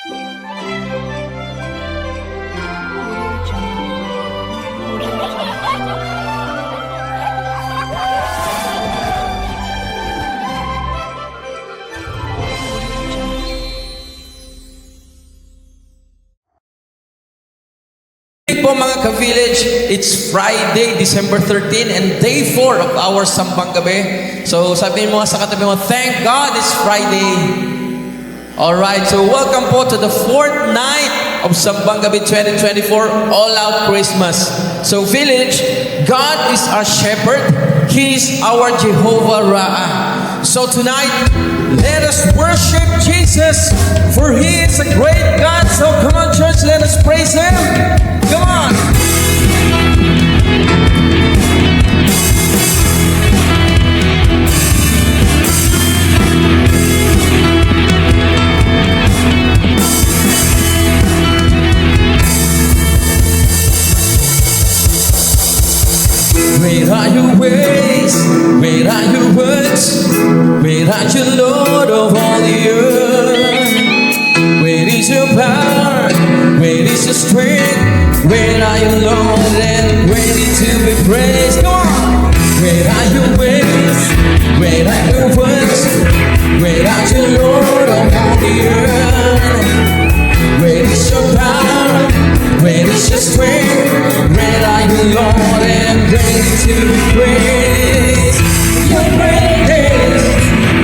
Po mga ka-village, it's Friday, December 13 and day 4 of our Sambang Gabi. So sabihin mo nga sa katabi mo, thank God it's Friday. Alright, so welcome po to the 4th night of Sambang Gabi 2024, All Out Christmas. So village, God is our shepherd. He is our Jehovah Ra'ah. So tonight, let us worship Jesus, for He is a great God. So come on church, let us praise Him. Come on. Great are your ways, great are your words, great are you, Lord of all the earth. Great is your power, great is your strength. Great are you, Lord, and greatly to be praised. Come on! Great are your ways, great are your words, great are you, Lord of all the earth. Great is your power, great is your strength. Great are you, Lord, and greatly to be praised. Your greatness,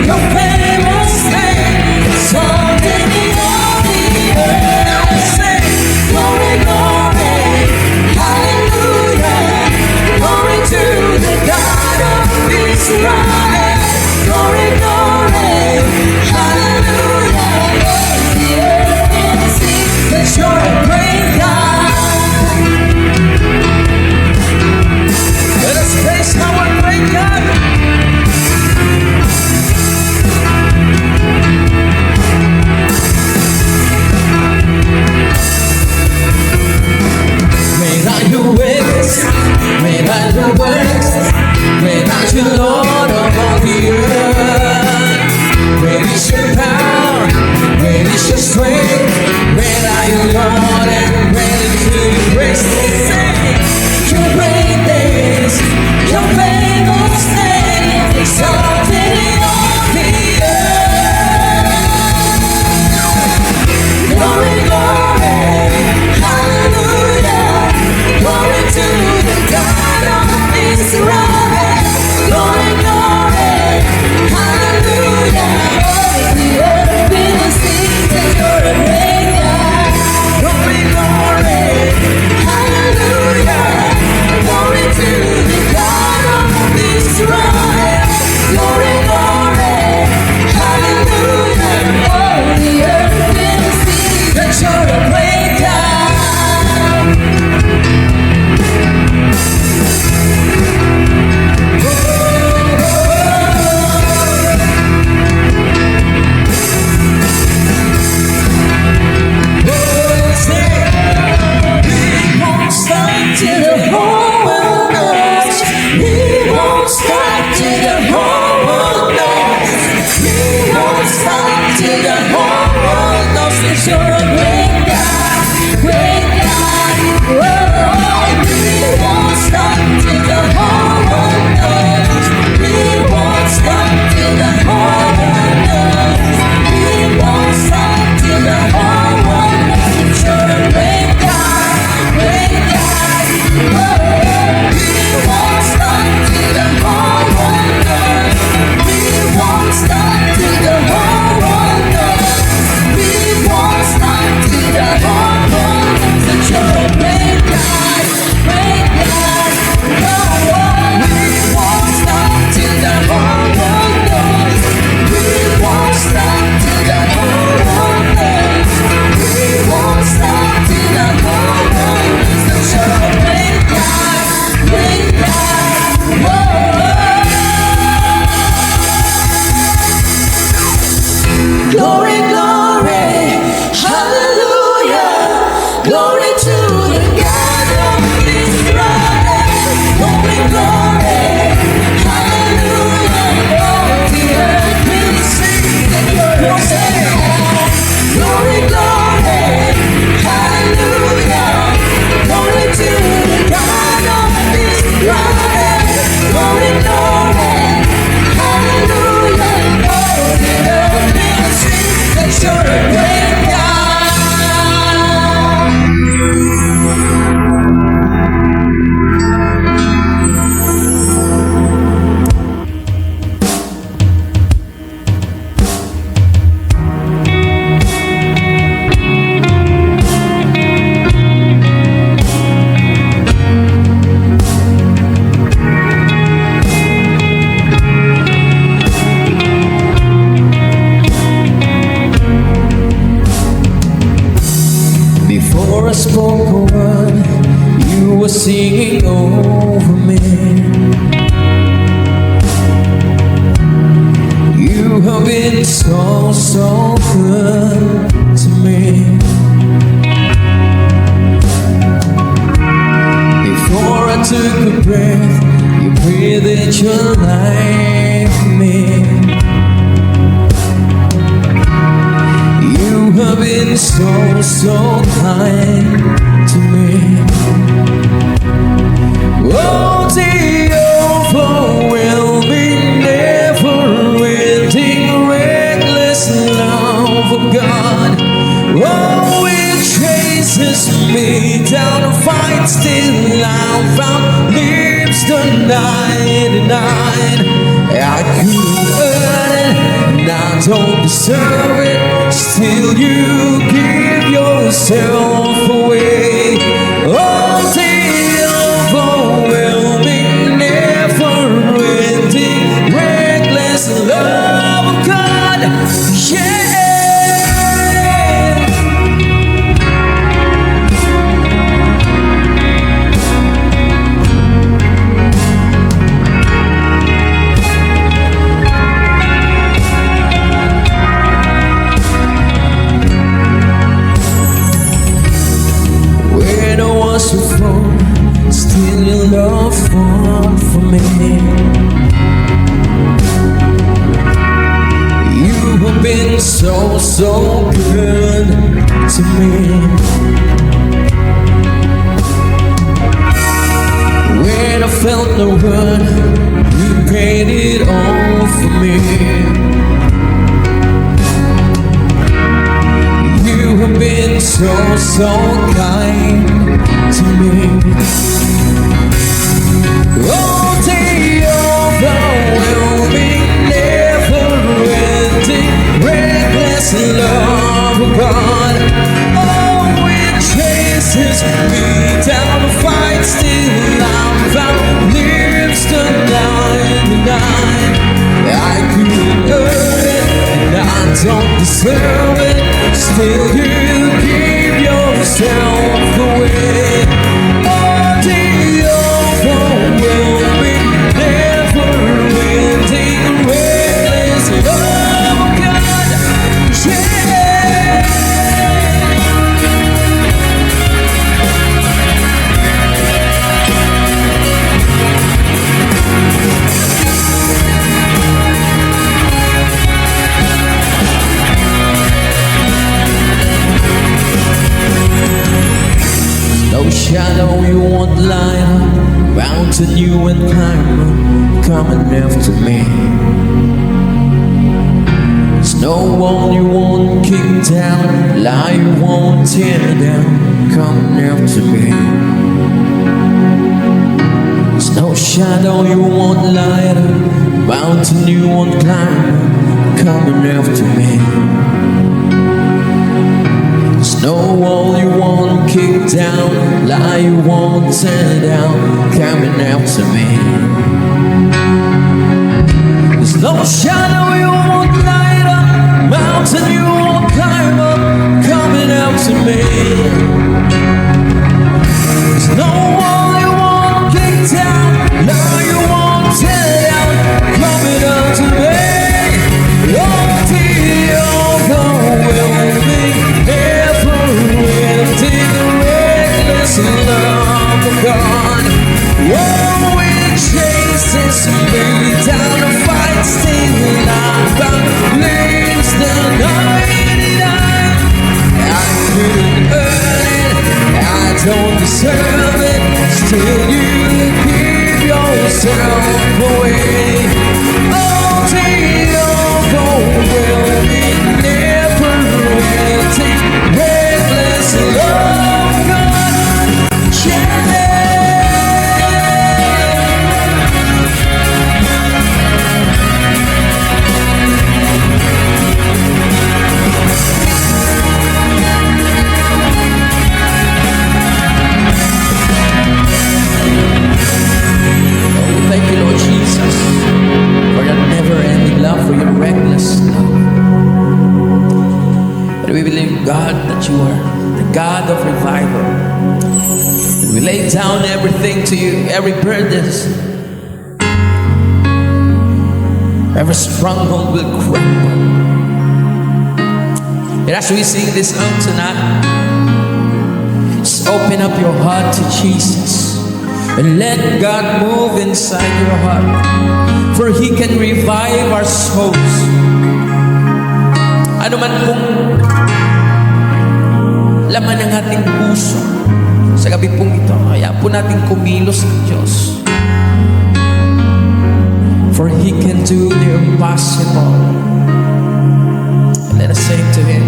your famous name, exalted in all the earth. Sing, glory, glory. Israel, glory, glory, hallelujah. The earth can see that you're a great God. Let us praise our are singing over me. You have been so, so good to me. Before I took a breath, you breathed your life in me. You have been so, so kind to me. Oh, the overwhelming, never-ending, reckless love of God. Oh, it chases me down and fights till I'm found. Leaves the 99. I couldn't earn it, and I don't deserve it. Still, you give yourself away. Oh, the overwhelming, never-ending, reckless love of God. Yeah. Before, still your love fought for me. You have been so, so good to me. When I felt no one, you paid it all for me. You have been so, so kind to me. Oh, the overwhelming, never-ending, reckless love of God. Oh, it chases me down and fights till I'm found. Lives the 99. I couldn't earn it, and I don't deserve it. Still, you give yourself away. Oh, the overwhelming, never-ending, reckless love of God. Yeah. No shadow you won't light up, mountain you won't climb up, coming after me. There's no wall you won't kick down, lie you won't tear down, coming after me. There's no shadow you won't light up, mountain you won't climb up, coming after me. No wall you won't kick down, lie you won't tear down, coming after me. There's no shadow you won't light up, mountain you won't climb up, coming after me. There's no wall you won't kick down, lie you won't tear down, coming after me. Oh, the overwhelming, reckless love of God. Oh, it chases me down and fights till I'm found. Leaves the 99. I couldn't earn it, I don't deserve it. Still, you give yourself away. Oh, the overwhelming, never-ending, reckless love of God. Yeah. God that you are. God of revival. And we lay down everything to you, every burdens, every stronghold will crumble. And as we sing this song tonight, just open up your heart to Jesus and let God move inside your heart, for He can revive our souls. Ano man pong laman ng ating puso sa gabi pong ito, kaya po natin kumilos ng Diyos, for He can do the impossible. Let us sing to Him.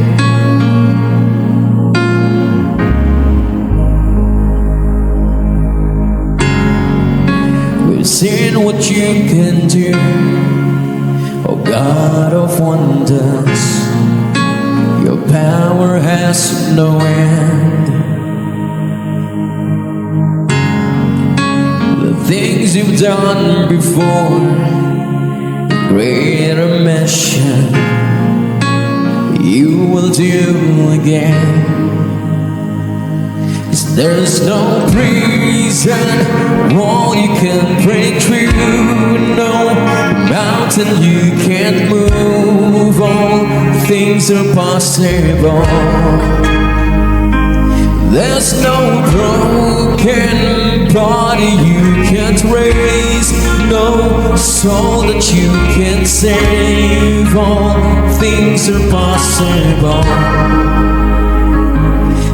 We've seen what you can do, oh God of wonders. Your power has no end. The things you've done before, greater measure you will do again. 'Cause there's no prison wall you can break through, no mountain you can't move. All things are possible. There's no broken body you can't raise, no soul that you can't save. All things are possible.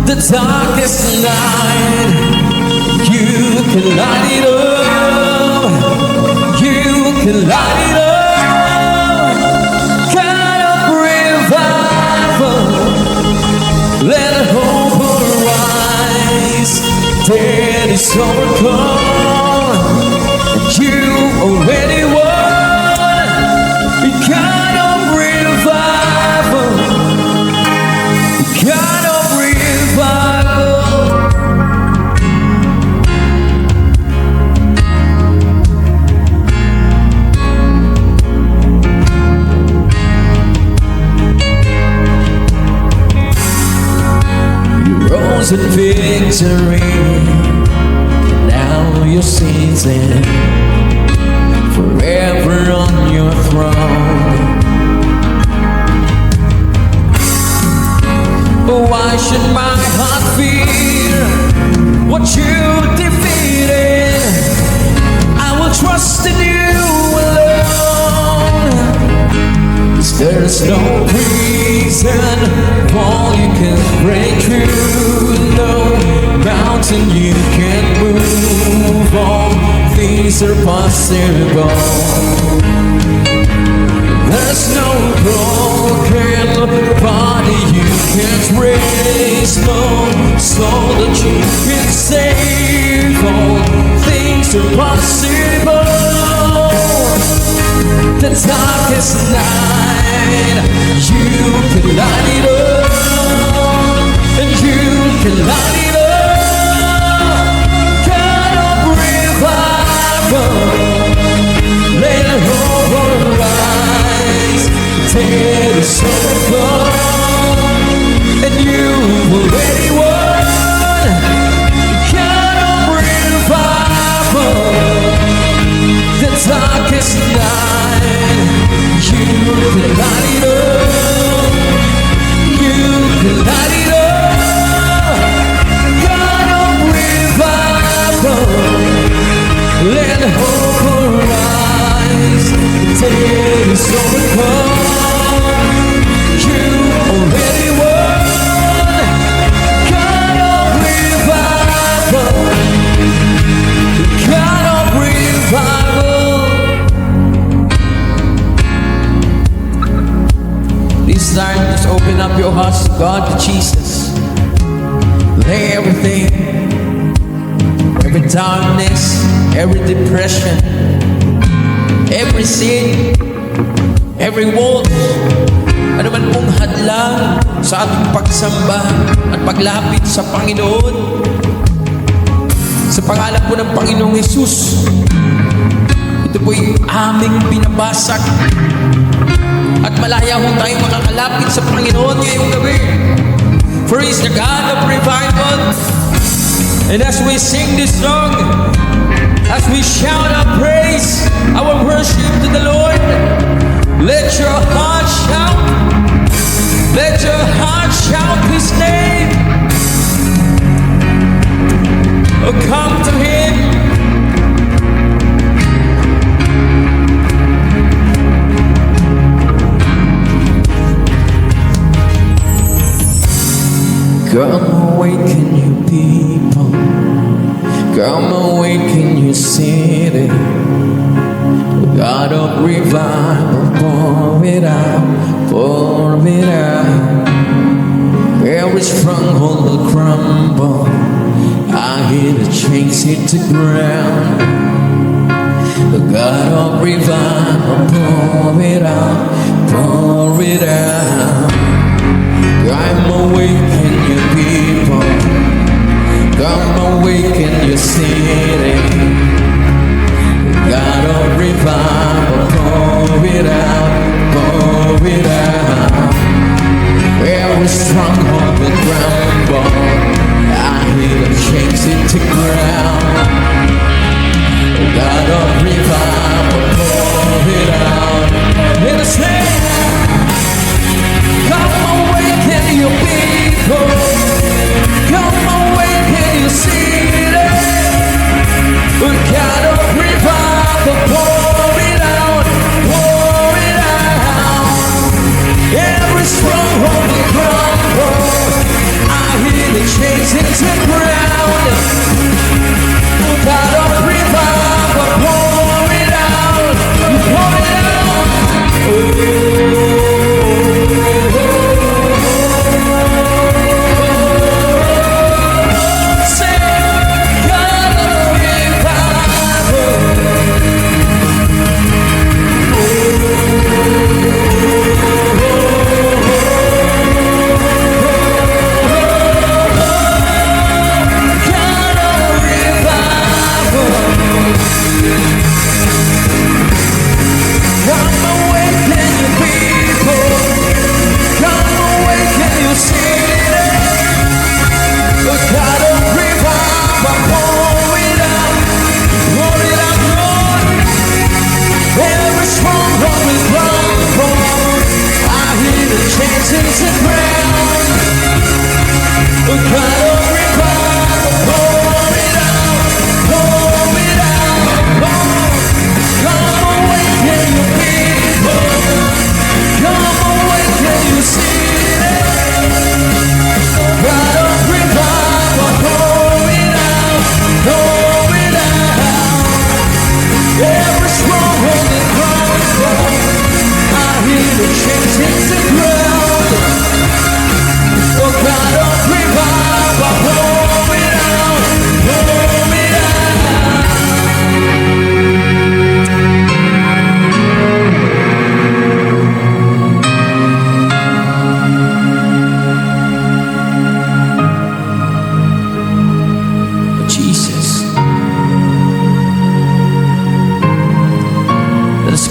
The darkest night, you can light it up. You can light it up. Kind of revival. Let hope arise. Dead is overcome. You already won. Kind of revival. Kind of revival. You rose in victory. Now you're seated forever on your throne. Why should my heart fear what you defeated? I will trust in you alone. 'Cause there's no reason wall you can break through, no mountain you can't move. All things are possible. There's no broken body you can't raise, no soul that you can save. All things are possible. The darkest night, you can light it up, and you can light it up. Kind of revival. Let hope arise. Dead is overcome, and you already won. Kind of revival. The darkest night, you can light it up. You can light it up. Kind of revival. Let hope arise. Dead is overcome. You already won. Kind of revival. Kind of revival. This time, just open up your hearts to God, to Jesus. Lay everything, every darkness, every depression, every sin, every wall, ano man pong hadlang sa ating pagsamba at paglapit sa Panginoon. Sa pangalan po ng Panginoong Jesus, ito po'y aming binabasag. At malaya ho tayong makakalapit sa Panginoon ngayong gabi. For He's the God of revival. And as we sing this song, as we shout our praise, our worship to the Lord, let your heart shout. Let your heart shout His name. Oh, come to Him. Come awaken your people. Come awaken your city. God of revival, pour it out, pour it out. Every stronghold will crumble. I hear the chains hit the ground. The God of revival, pour it out, pour it out. Come awaken your people. Come awaken your city. God of revival, pour it out, pour it out. Every stronghold will crumble. I hear the chains hit the ground. God of revival, pour it out. Let us sing. Come awaken your people. Come awaken your city. God of revival, pour it out, pour it out. Every stronghold will crumble. I hear the chains hit the ground. God of revival, pour it out, pour it out.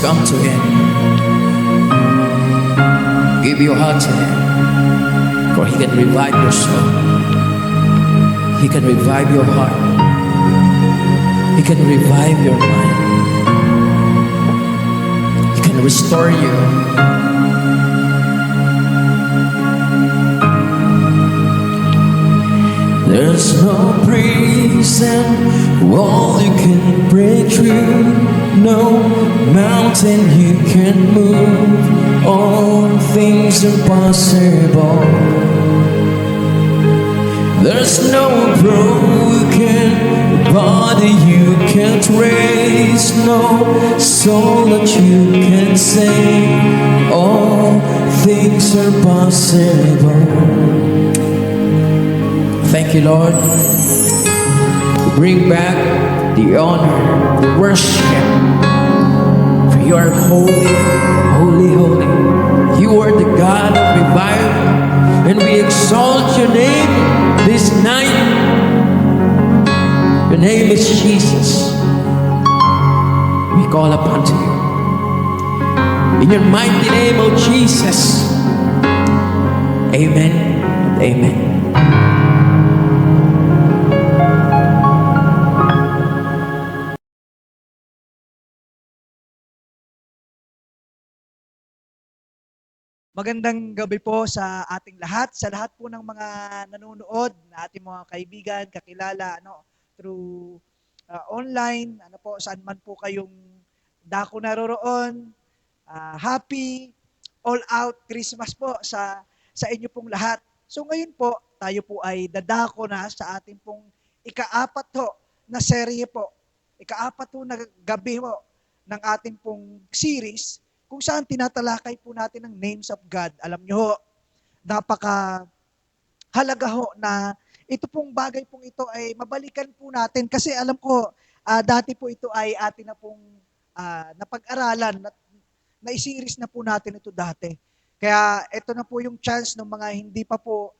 Come to Him. Give your heart to Him, for He can revive your soul. He can revive your heart. He can revive your mind. He can restore you. There's no prison wall you can break through. No mountain you can move. All things are possible. There's no broken body you can't raise. No soul that you can save. All things are possible. Thank you, Lord. Bring back the honor, the worship. For you are holy, holy, holy. You are the God of revival, and we exalt your name this night. Your name is Jesus. We call upon to you. In your mighty name, O Jesus. Amen. Amen. Magandang gabi po sa ating lahat, sa lahat po ng mga nanonood, na ating mga kaibigan, kakilala, through online, saan man po kayong dako naroroon. Happy all-out Christmas po sa inyo pong lahat. So ngayon po, tayo po ay dadako na sa ating pong ikaapat ho na serye po. Ikaapat ho na gabi ho ng ating pong series kung saan tinatalakay po natin ang names of God. Alam nyo ho, napaka halaga ho na ito pong bagay pong ito ay mabalikan po natin kasi alam ko dati po ito ay atin na pong napag-aralan at na-series na po natin ito dati. Kaya ito na po yung chance ng mga hindi pa po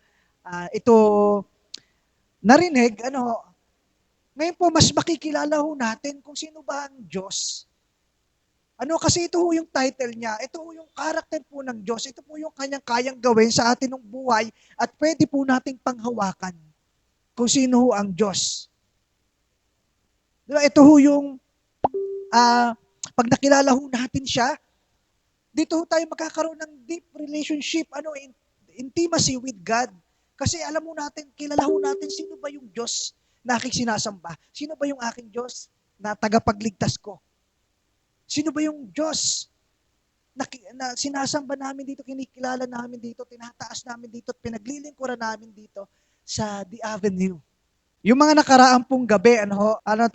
ito narinig, ngayon po mas makikilala ho natin kung sino ba ang Diyos. Kasi ito ho yung title niya. Ito ho yung character po ng Diyos. Ito po yung kanyang kayang gawin sa atin ng buhay at pwede po nating panghawakan kung sino ho ang Diyos. Diba? Ito ho yung pag nakilala ho natin siya, dito ho tayo magkakaroon ng deep relationship, intimacy with God. Kasi alam mo natin, kilala ho natin sino ba yung Diyos na aking sinasamba. Sino ba yung aking Diyos na tagapagligtas ko? Sino ba yung Diyos na sinasamba namin dito, kinikilala namin dito, tinataas namin dito, pinaglilingkuran namin dito sa The Avenue? Yung mga nakaraang pong gabi,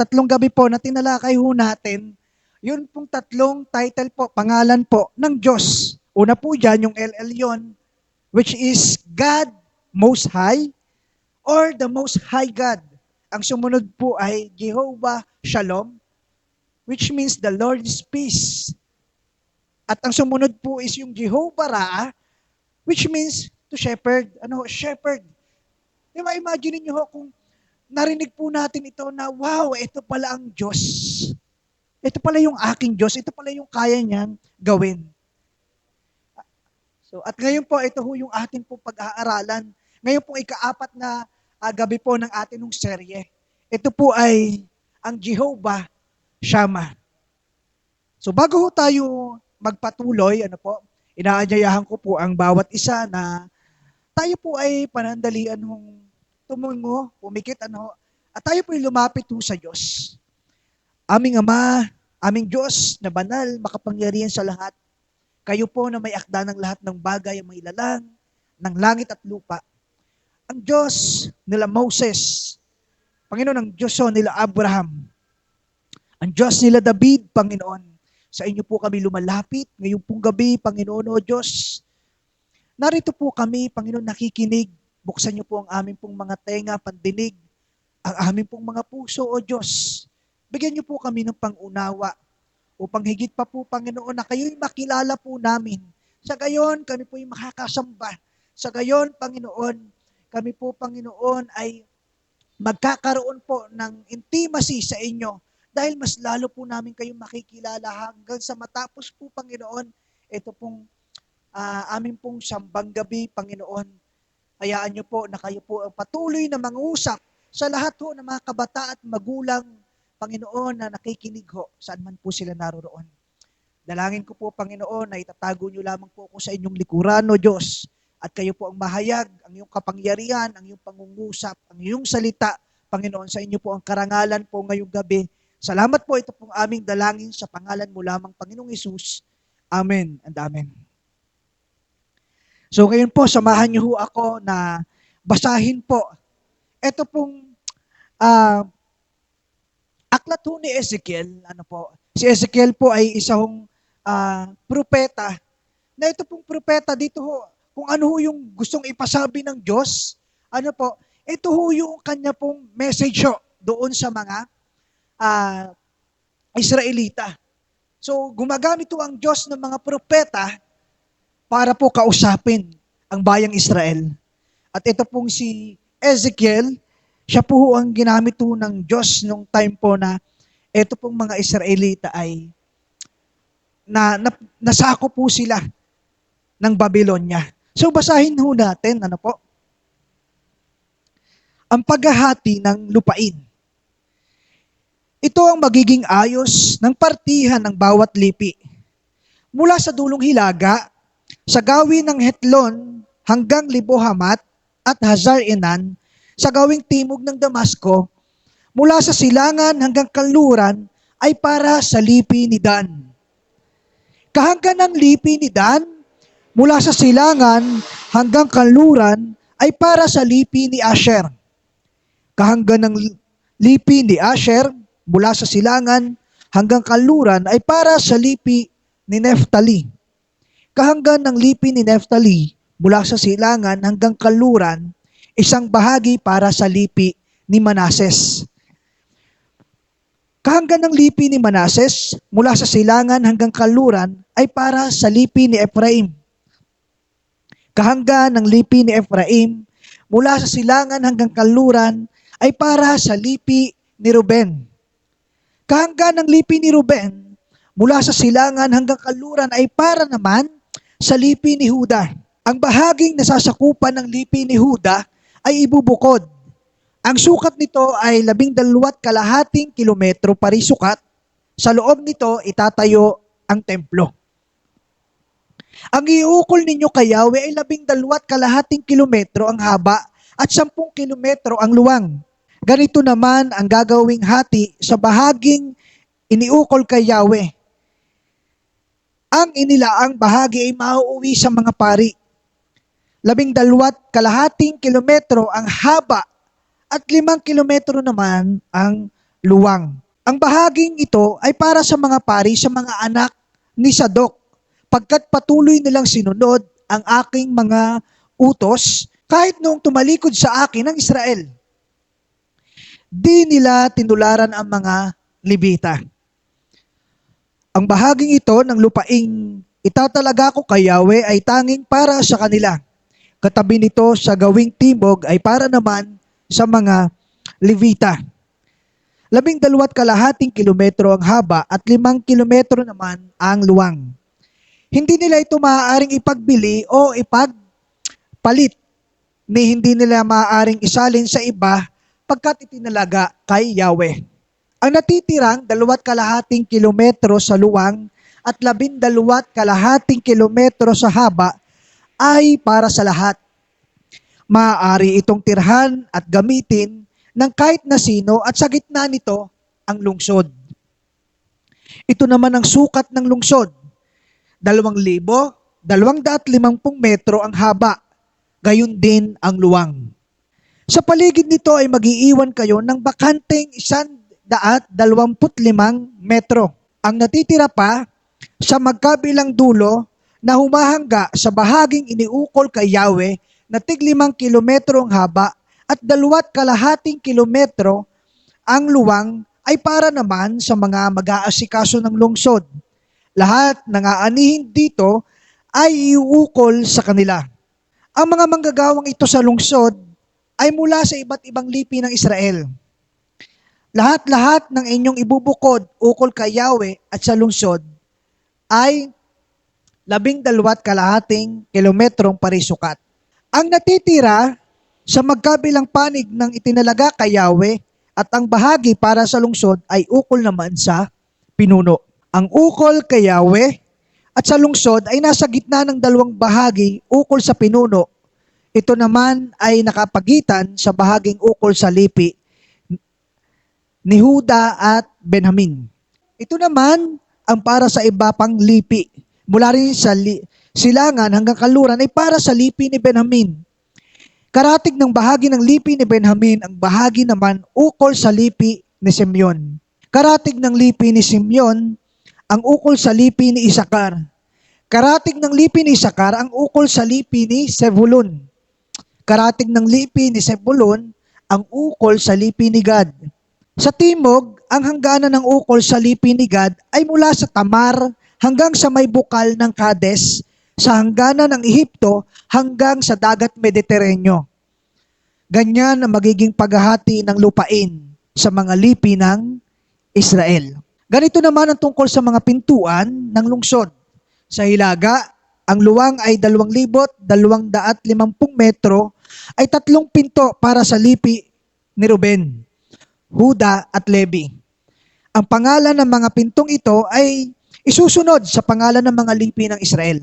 tatlong gabi po na tinalakay ho natin, yun pong tatlong title po, pangalan po ng Diyos. Una po dyan, yung LL yon, which is God Most High or the Most High God. Ang sumunod po ay Jehovah Shalom, which means the Lord is peace. At ang sumunod po is yung Jehovah Ra, which means to shepherd. Shepherd. Diba, imagine niyo kung narinig po natin ito na, wow, ito pala ang Diyos. Ito pala yung aking Diyos. Ito pala yung kaya niyang gawin. So, at ngayon po, ito ho yung ating po pag-aaralan. Ngayon po, ikaapat na gabi po ng ating serye. Ito po ay ang Jehovah Shammah. So bago ho tayo magpatuloy, inaanyayahan ko po ang bawat isa na tayo po ay panandalian hong tumungo, pumikit, at tayo po ay lumapit ho sa Diyos. Aming Ama, aming Diyos na banal, makapangyarihan sa lahat, kayo po na may akda ng lahat ng bagay ang may lalang, ng langit at lupa. Ang Diyos nila Moses, Panginoon, ang Diyos nila Abraham, ang Diyos nila David, Panginoon, sa inyo po kami lumalapit. Ngayong pong gabi, Panginoon o Diyos, narito po kami, Panginoon, nakikinig. Buksan niyo po ang aming pong mga tenga, pandinig, ang aming pong mga puso, o Diyos. Bigyan niyo po kami ng pangunawa upang higit pa po, Panginoon, na kayo'y makilala po namin. Sa gayon, kami po'y makakasamba. Sa gayon, Panginoon, kami po, Panginoon, ay magkakaroon po ng intimacy sa inyo dahil mas lalo po namin kayong makikilala hanggang sa matapos po, Panginoon, ito pong aming pong sambang gabi, Panginoon. Hayaan niyo po na kayo po ang patuloy na mangusap sa lahat po ng mga kabata at magulang, Panginoon, na nakikinig ho, saan man po sila naroroon. Dalangin ko po, Panginoon, na itatago niyo lamang po ako sa inyong likuran, o Diyos, at kayo po ang mahayag, ang iyong kapangyarihan, ang iyong pangungusap, ang iyong salita, Panginoon, sa inyo po ang karangalan po ngayong gabi. Salamat po, ito pong aming dalangin sa pangalan mo lamang, Panginoong Hesus. Amen and Amen. So ngayon po, samahan niyo ho ako na basahin po. Ito pong aklat ho ni Ezekiel. Si Ezekiel po ay isang propeta. Na ito pong propeta dito ho, kung ano ho yung gustong ipasabi ng Diyos, ito ho yung kanya pong message ho doon sa mga Israelita. So, gumagamit po ang Diyos ng mga propeta para po kausapin ang bayang Israel. At ito pong si Ezekiel, siya po ang ginamit po ng Diyos nung time po na ito pong mga Israelita ay nasako po sila ng Babylonia. So, basahin ho natin, ang paghahati ng lupain. Ito ang magiging ayos ng partihan ng bawat lipi. Mula sa dulong hilaga sa gawin ng Hetlon hanggang Libo-Hamat at Hazar-Enan, sa gawing timog ng Damasco, mula sa silangan hanggang kanluran ay para sa lipi ni Dan. Kahanggan ng lipi ni Dan, mula sa silangan hanggang kanluran ay para sa lipi ni Asher. Kahanggan ng lipi ni Asher, mula sa silangan hanggang kanluran ay para sa lipi ni Neftali. Kahanggan ng lipi ni Neftali, mula sa silangan hanggang kanluran, isang bahagi para sa lipi ni Manases. Kahanggan ng lipi ni Manases, mula sa silangan hanggang kanluran, ay para sa lipi ni Ephraim. Kahanggan ng lipi ni Ephraim, mula sa silangan hanggang kanluran, ay para sa lipi ni Ruben. Kahanggan ng lipi ni Ruben, mula sa silangan hanggang kanluran, ay para naman sa lipi ni Huda. Ang bahaging nasasakupan ng lipi ni Huda ay ibubukod. Ang sukat nito ay 12.5 kilometro parisukat. Sa loob nito itatayo ang templo. Ang iukol ninyo kay Yahweh ay 12.5 kilometro ang haba at 10 kilometro ang luwang. Ganito naman ang gagawing hati sa bahaging iniukol kay Yahweh. Ang inilaang bahagi ay mauuwi sa mga pari. 12.5 kilometro ang haba at 5 kilometro naman ang luwang. Ang bahaging ito ay para sa mga pari, sa mga anak ni Sadok, pagkat patuloy nilang sinunod ang aking mga utos kahit noong tumalikod sa akin ng Israel. Di nila tinularan ang mga Levita. Ang bahaging ito ng lupaing itatalaga ko kay Yahweh ay tanging para sa kanila. Katabi nito sa gawing timog ay para naman sa mga Levita. 12.5 kilometro ang haba at 5 kilometro naman ang luwang. Hindi nila ito maaaring ipagbili o ipagpalit, ni hindi nila maaaring isalin sa iba pagkat itinalaga kay Yahweh. Ang natitirang 2.5 kilometro sa luwang at 12.5 kilometro sa haba ay para sa lahat. Maaari itong tirhan at gamitin ng kahit na sino at sa gitna nito ang lungsod. Ito naman ang sukat ng lungsod. 2,250 metro ang haba, gayon din ang luwang. Sa paligid nito ay mag-iiwan kayo ng bakanteng 125 metro. Ang natitira pa sa magkabilang dulo na humahangga sa bahaging iniukol kay Yahweh na tig 5 kilometro ang haba at 2.5 kilometro ang luwang ay para naman sa mga mag-aasikaso ng lungsod. Lahat ng aanihin dito ay iuukol sa kanila. Ang mga manggagawang ito sa lungsod ay mula sa iba't ibang lipi ng Israel. Lahat-lahat ng inyong ibubukod ukol kay Yahweh at sa lungsod ay 12.5 kilometrong parisukat. Ang natitira sa magkabilang panig ng itinalaga kay Yahweh at ang bahagi para sa lungsod ay ukol naman sa pinuno. Ang ukol kay Yahweh at sa lungsod ay nasa gitna ng dalawang bahagi ukol sa pinuno. Ito naman ay nakapagitan sa bahaging ukol sa lipi ni Huda at Benjamin. Ito naman ang para sa iba pang lipi. Mula rin sa silangan hanggang kanluran ay para sa lipi ni Benjamin. Karatig ng bahagi ng lipi ni Benjamin ang bahagi naman ukol sa lipi ni Simeon. Karatig ng lipi ni Simeon ang ukol sa lipi ni Isakar. Karatig ng lipi ni Isakar ang ukol sa lipi ni Zebulun. Karatig ng lipi ni Zebulun ang ukol sa lipi ni Gad. Sa timog, ang hangganan ng ukol sa lipi ni Gad ay mula sa Tamar hanggang sa may bukal ng Kades, sa hangganan ng Ehipto hanggang sa dagat Mediteraneo. Ganyan ang magiging paghahati ng lupain sa mga lipi ng Israel. Ganito naman ang tungkol sa mga pintuan ng lungsod. Sa hilaga, ang luwang ay 2,250 metro, ay 3 pinto para sa lipi ni Ruben, Huda at Levi. Ang pangalan ng mga pintong ito ay isusunod sa pangalan ng mga lipi ng Israel.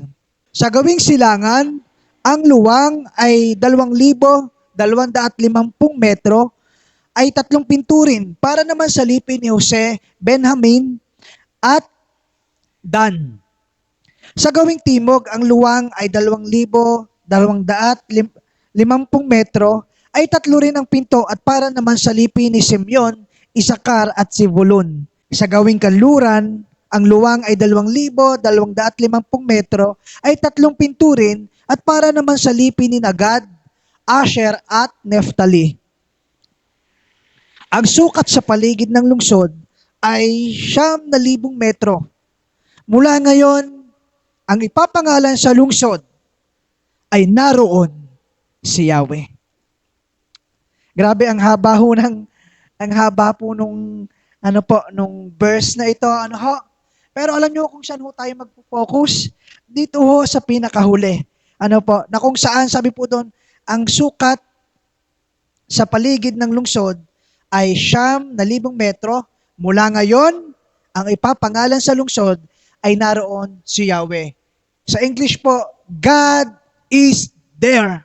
Sa gawing silangan, ang luwang ay 2,250 metro ay 3 pinturin para naman sa lipi ni Jose, Benjamin at Dan. Sa gawing timog, ang luwang ay 2,250 metro ay 3 rin ang pinto at para naman sa lipi ni Simeon, Isakar at Zebulun. Sa gawing kanluran, ang luwang ay 2,250 metro ay 3 pinturin at para naman sa lipi ni Nagad, Asher at Neftali. Ang sukat sa paligid ng lungsod ay 9,000 metro. Mula ngayon, ang ipapangalan sa lungsod ay naroon si Yahweh. Grabe ang haba po nung nung verse na ito, Pero alam niyo kung saan ho tayo magpo-focus? Dito ho sa pinakahuli. Na kung saan sabi po doon, ang sukat sa paligid ng lungsod ay 9,000 metro. Mula ngayon, ang ipapangalan sa lungsod ay naroon si Yahweh. Sa English po, God is there.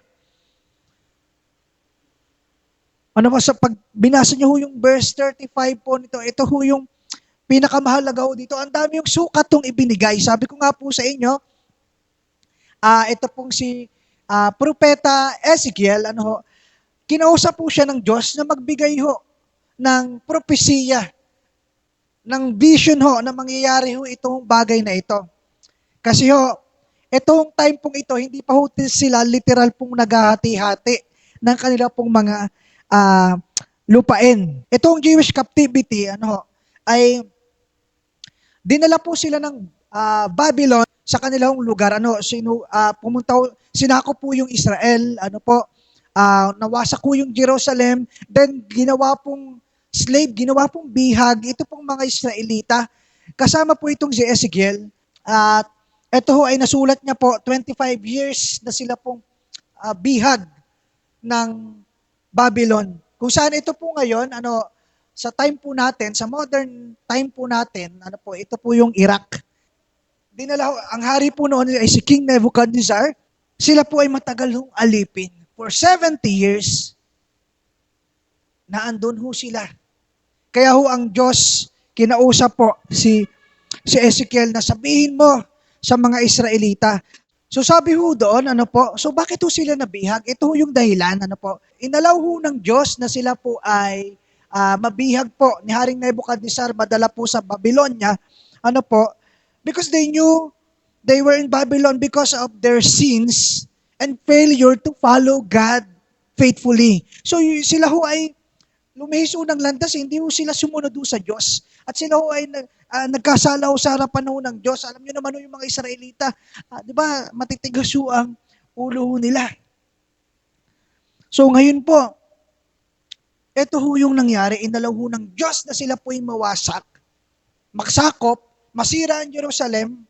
Sa pag binasa niyo ho yung verse 35 po nito, ito ho yung pinakamahalaga ho dito. Ang dami yung sukat tong ibinigay. Sabi ko nga po sa inyo, ito pong si Propeta Ezekiel, kinausap po siya ng Diyos na magbigay ho ng propesiya, ng vision ho na mangyayari ho itong bagay na ito. Kasi ho, itong time pong ito, hindi pa ho sila literal pong naghahati-hati ng kanila pong mga lupain. Itong Jewish captivity, ay dinala po sila ng Babylon sa kanilang lugar. Sinako po yung Israel, nawasak po yung Jerusalem, then ginawa pong slave, ginawa pong bihag, ito pong mga Israelita. Kasama po itong si Ezekiel. At ito ho ay nasulat niya po, 25 years na sila pong bihag ng Babylon. Kung saan ito po ngayon, sa time po natin, sa modern time po natin, ito po yung Iraq. Ang hari po noon ay si King Nebuchadnezzar. Sila po ay matagal hong alipin. For 70 years, naandun ho sila. Kaya ho ang Diyos, kinausap po si Ezekiel na sabihin mo sa mga Israelita. So sabi ho doon, so bakit ho sila nabihag? Ito ho yung dahilan, Inalaw ho ng Diyos na sila po ay mabihag po ni Haring Nebuchadnezzar, madala po sa Babylonia, because they knew they were in Babylon because of their sins and failure to follow God faithfully. So sila ho ay lumihis ng landas, hindi ho sila sumunod sa Diyos. At sila ho ay nagkasala sa harapan ng Diyos. Alam niyo naman yung mga Israelita, di ba, matitigas ang ulo nila. So ngayon po, ito ho yung nangyari, inalaw ho ng Diyos na sila po ay mawasak, magsakop, masira ang Jerusalem,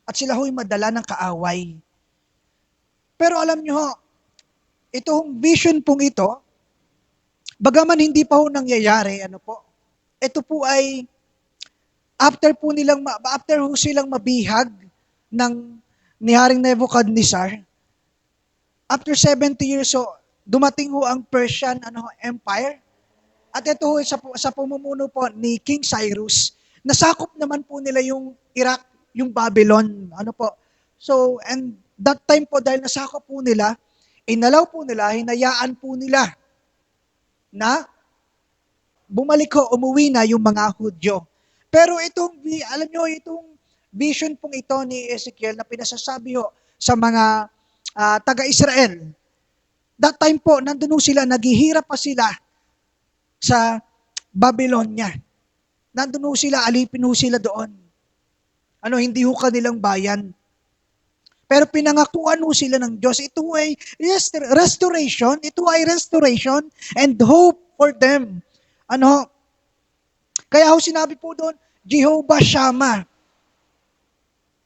at sila ho ay madala ng kaaway. Pero alam niyo ho, itong vision pong ito, bagaman hindi pa ho nangyayari, ito po ay after ho silang mabihag ni Haring Nebuchadnezzar, after 70 years dumating ho ang Persian Empire. At ito ho sa pamumuno po ni King Cyrus, nasakop naman po nila yung Iraq, yung Babylon, So, and that time po dahil nasakop po nila, inalaw po nila, hinayaan po nila na bumalik umuwi na yung mga Hudyo. Pero alam nyo, itong vision pong ito ni Ezekiel na pinasasabi sa mga taga-Israel, that time po, nandun sila, naghihirap pa sila sa Babylonia. Nandun sila, alipin sila doon. Hindi kanilang bayan. Pero pinangakuan sila ng Diyos. Ito ay restoration. Ito ay restoration and hope for them. Kaya sinabi po doon, Jehovah Shammah.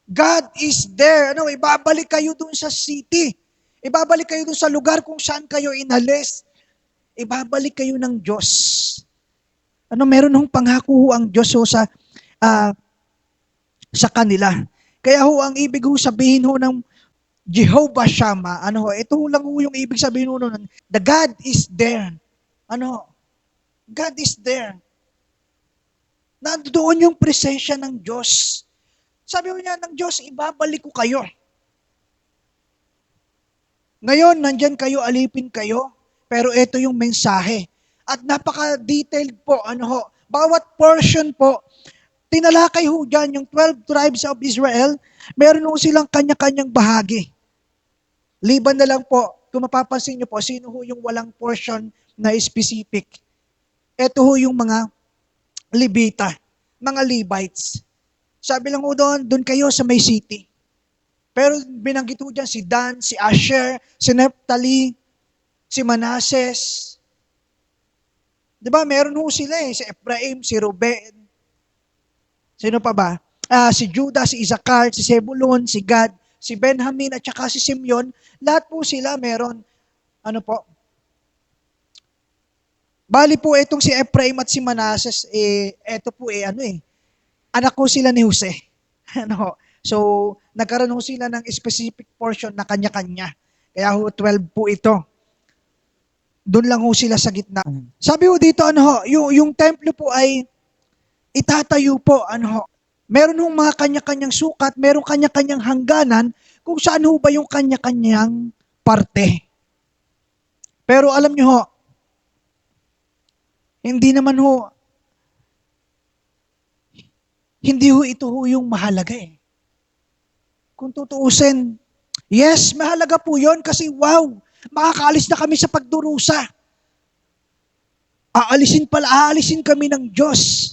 God is there. Ibabalik kayo doon sa city. Ibabalik kayo doon sa lugar kung saan kayo inalis. Ibabalik kayo ng Diyos. Meron pangako ang Diyos sa kanila. Kaya ho, ang ibig ho sabihin ho ng Jehovah Shammah, ano ho, ito ho lang ho yung ibig sabihin ho nun, the God is there. Ano ho, God is there. Nandoon yung presensya ng Diyos. Sabi ho niya ng Diyos, ibabalik ko kayo. Ngayon, nandyan kayo, alipin kayo, pero ito yung mensahe. At napaka-detailed po, ano ho, bawat portion po, tinalakay ho dyan, yung 12 tribes of Israel, meron ho silang kanya-kanyang bahagi. Liban na lang po, kung mapapansin nyo po, sino ho yung walang portion na specific. Ito ho yung mga Levita, mga Levites. Sabi lang ho doon kayo sa may city. Pero binanggit ho dyan si Dan, si Asher, si Naphtali, si Manases. Diba, meron ho sila si Ephraim, si Ruben. Sino pa ba? Si Judah, si Isaacar, si Zebulun, si Gad, si Benjamin, at saka si Simeon. Lahat po sila meron, ano po? Bali po itong si Ephraim at si Manases, eto po anak ko sila ni Jose. Ano? So, nagkaroon ho sila ng specific portion na kanya-kanya. Kaya ho, 12 po ito. Doon lang ho sila sa gitna. Sabi ho dito, yung templo po ay itatayo po, meron hong mga kanya-kanyang sukat, meron kanya-kanyang hangganan, kung saan ho ba yung kanya-kanyang parte. Pero alam nyo ho, hindi ho ito ho yung mahalaga Kung tutuusin, yes, mahalaga po yon kasi wow, makakaalis na kami sa pagdurusa. Aalisin kami ng Diyos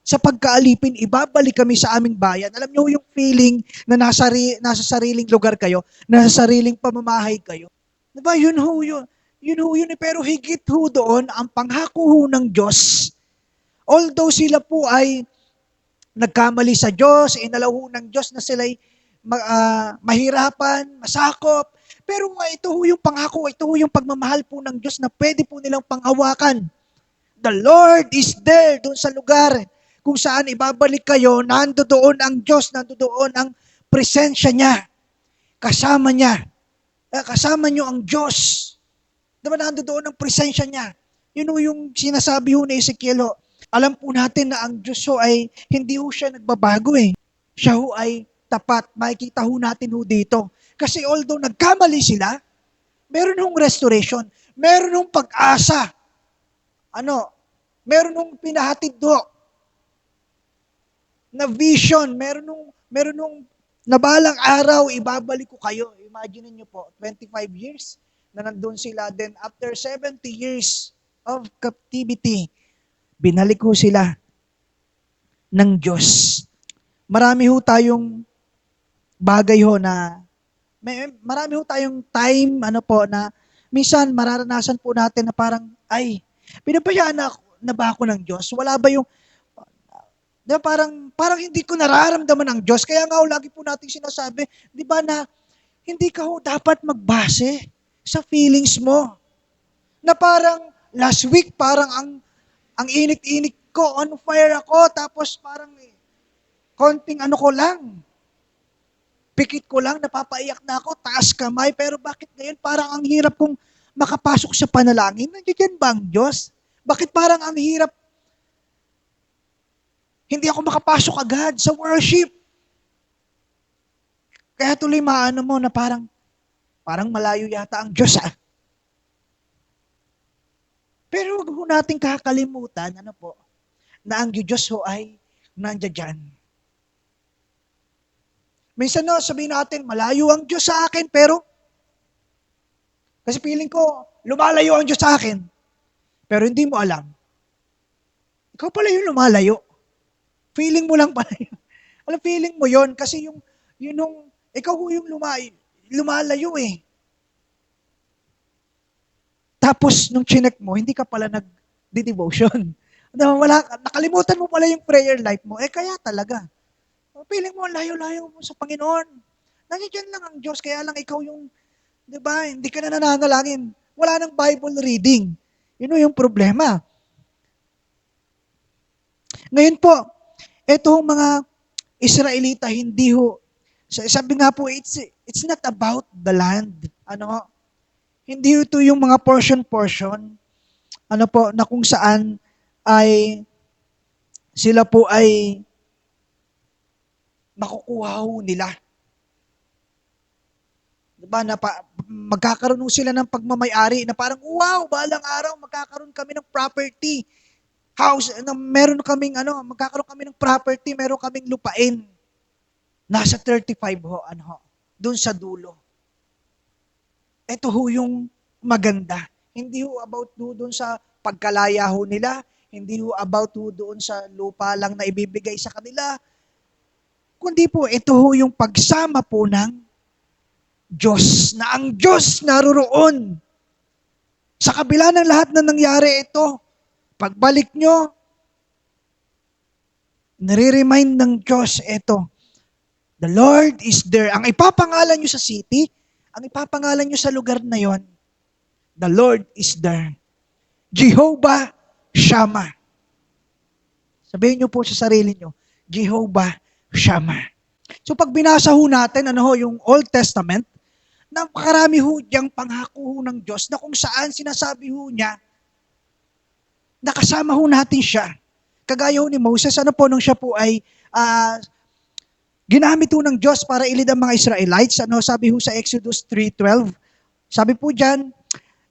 sa pagkaalipin, ibabalik kami sa aming bayan. Alam niyo yung feeling na nasa sariling lugar kayo, nasa sariling pamamahay kayo. Diba, yun ho yun. Pero higit ho doon, ang panghako ho ng Diyos, although sila po ay nagkamali sa Diyos, inalaw ho ng Diyos na sila'y mahirapan, masakop, pero nga ito ho yung pangako, ito ho yung pagmamahal po ng Diyos na pwede po nilang panghawakan. The Lord is there doon sa lugar kung saan ibabalik kayo, nandoon ang Diyos, nandoon ang presensya niya. Kasama niya. Kasama niyo ang Diyos. Diba nandoon ang presensya niya? Yun ho yung sinasabi ho ni Ezekiel ho. Alam po natin na ang Diyos ho ay hindi ho siya nagbabago Siya ho ay tapat. Makikita ho natin ho dito. Kasi although nagkamali sila, meron hong restoration. Meron hong pag-asa. Meron hong pinahatid ho na vision. Meron hong nabalang araw, ibabalik ko kayo. Imagine niyo po, 25 years na nandun sila. Then after 70 years of captivity, binalik ko sila ng Diyos. Marami ho tayong bagay ho na, marami ho tayong time, na minsan mararanasan po natin na parang, pinabayaan na ba ako ng Diyos? Wala ba yung, parang hindi ko nararamdaman ang Diyos. Kaya nga lagi po natin sinasabi, di ba na hindi ka ho dapat magbase sa feelings mo. Na parang last week, parang ang init-init ko, on fire ako, tapos parang konting ko lang. Pikit ko lang, napapaiyak na ako, taas kamay, pero bakit ngayon parang ang hirap kong makapasok sa panalangin? Nandiyan ba ang Diyos? Bakit parang ang hirap hindi ako makapasok agad sa worship? Kaya tuloy maano mo na parang malayo yata ang Diyos Pero huwag ho nating kakalimutan, na ang Diyos ho ay nandiyan dyan. Minsan sabihin natin, malayo ang Diyos sa akin, pero kasi feeling ko, lumalayo ang Diyos sa akin. Pero hindi mo alam. Ikaw pala yung lumalayo. Feeling mo lang pala yun. Alam, feeling mo yon kasi ikaw yung lumalayo Tapos, nung chinek mo, hindi ka pala nag-devotion. Nakalimutan mo pala yung prayer life mo. Kaya talaga. Feeling mo, layo-layo mo sa Panginoon. Nandiyan lang ang Diyos, kaya lang ikaw yung, di ba, hindi ka na nananalangin. Wala nang Bible reading. Yun yung problema. Ngayon po, etong mga Israelita, hindi ho Sabi nga po, it's not about the land. Ano, hindi ito yung mga portion-portion. Ano po, na kung saan ay sila po ay makukuha ho nila. Diba, magkakaroon ho sila ng pagmamayari na parang, wow, balang araw magkakaroon kami ng property. House, meron kaming magkakaroon kami ng property, meron kaming lupain. Nasa 35 ho, doon sa dulo. Ito ho yung maganda. Hindi ho about doon sa pagkalaya ho nila, hindi ho about doon sa lupa lang na ibibigay sa kanila, kundi po ito ho yung pagsama po ng Diyos, na ang Diyos naroroon. Sa kabila ng lahat na nangyari ito, pagbalik nyo, nare-remind ng Diyos ito, the Lord is there. Ang ipapangalan nyo sa city, ang ipapangalan nyo sa lugar na yon, the Lord is there. Jehovah Shammah. Sabihin nyo po sa sarili nyo, Jehovah Shammah. So pag binasa ho natin, yung Old Testament, napakarami ho diyang pangako ho ng Diyos na kung saan sinasabi ho niya, nakasama ho natin siya. Kagaya ho ni Moses, nung siya po ay ginamit ho ng Diyos para ilid ang mga Israelites. Sabi ho sa Exodus 3:12, sabi po dyan,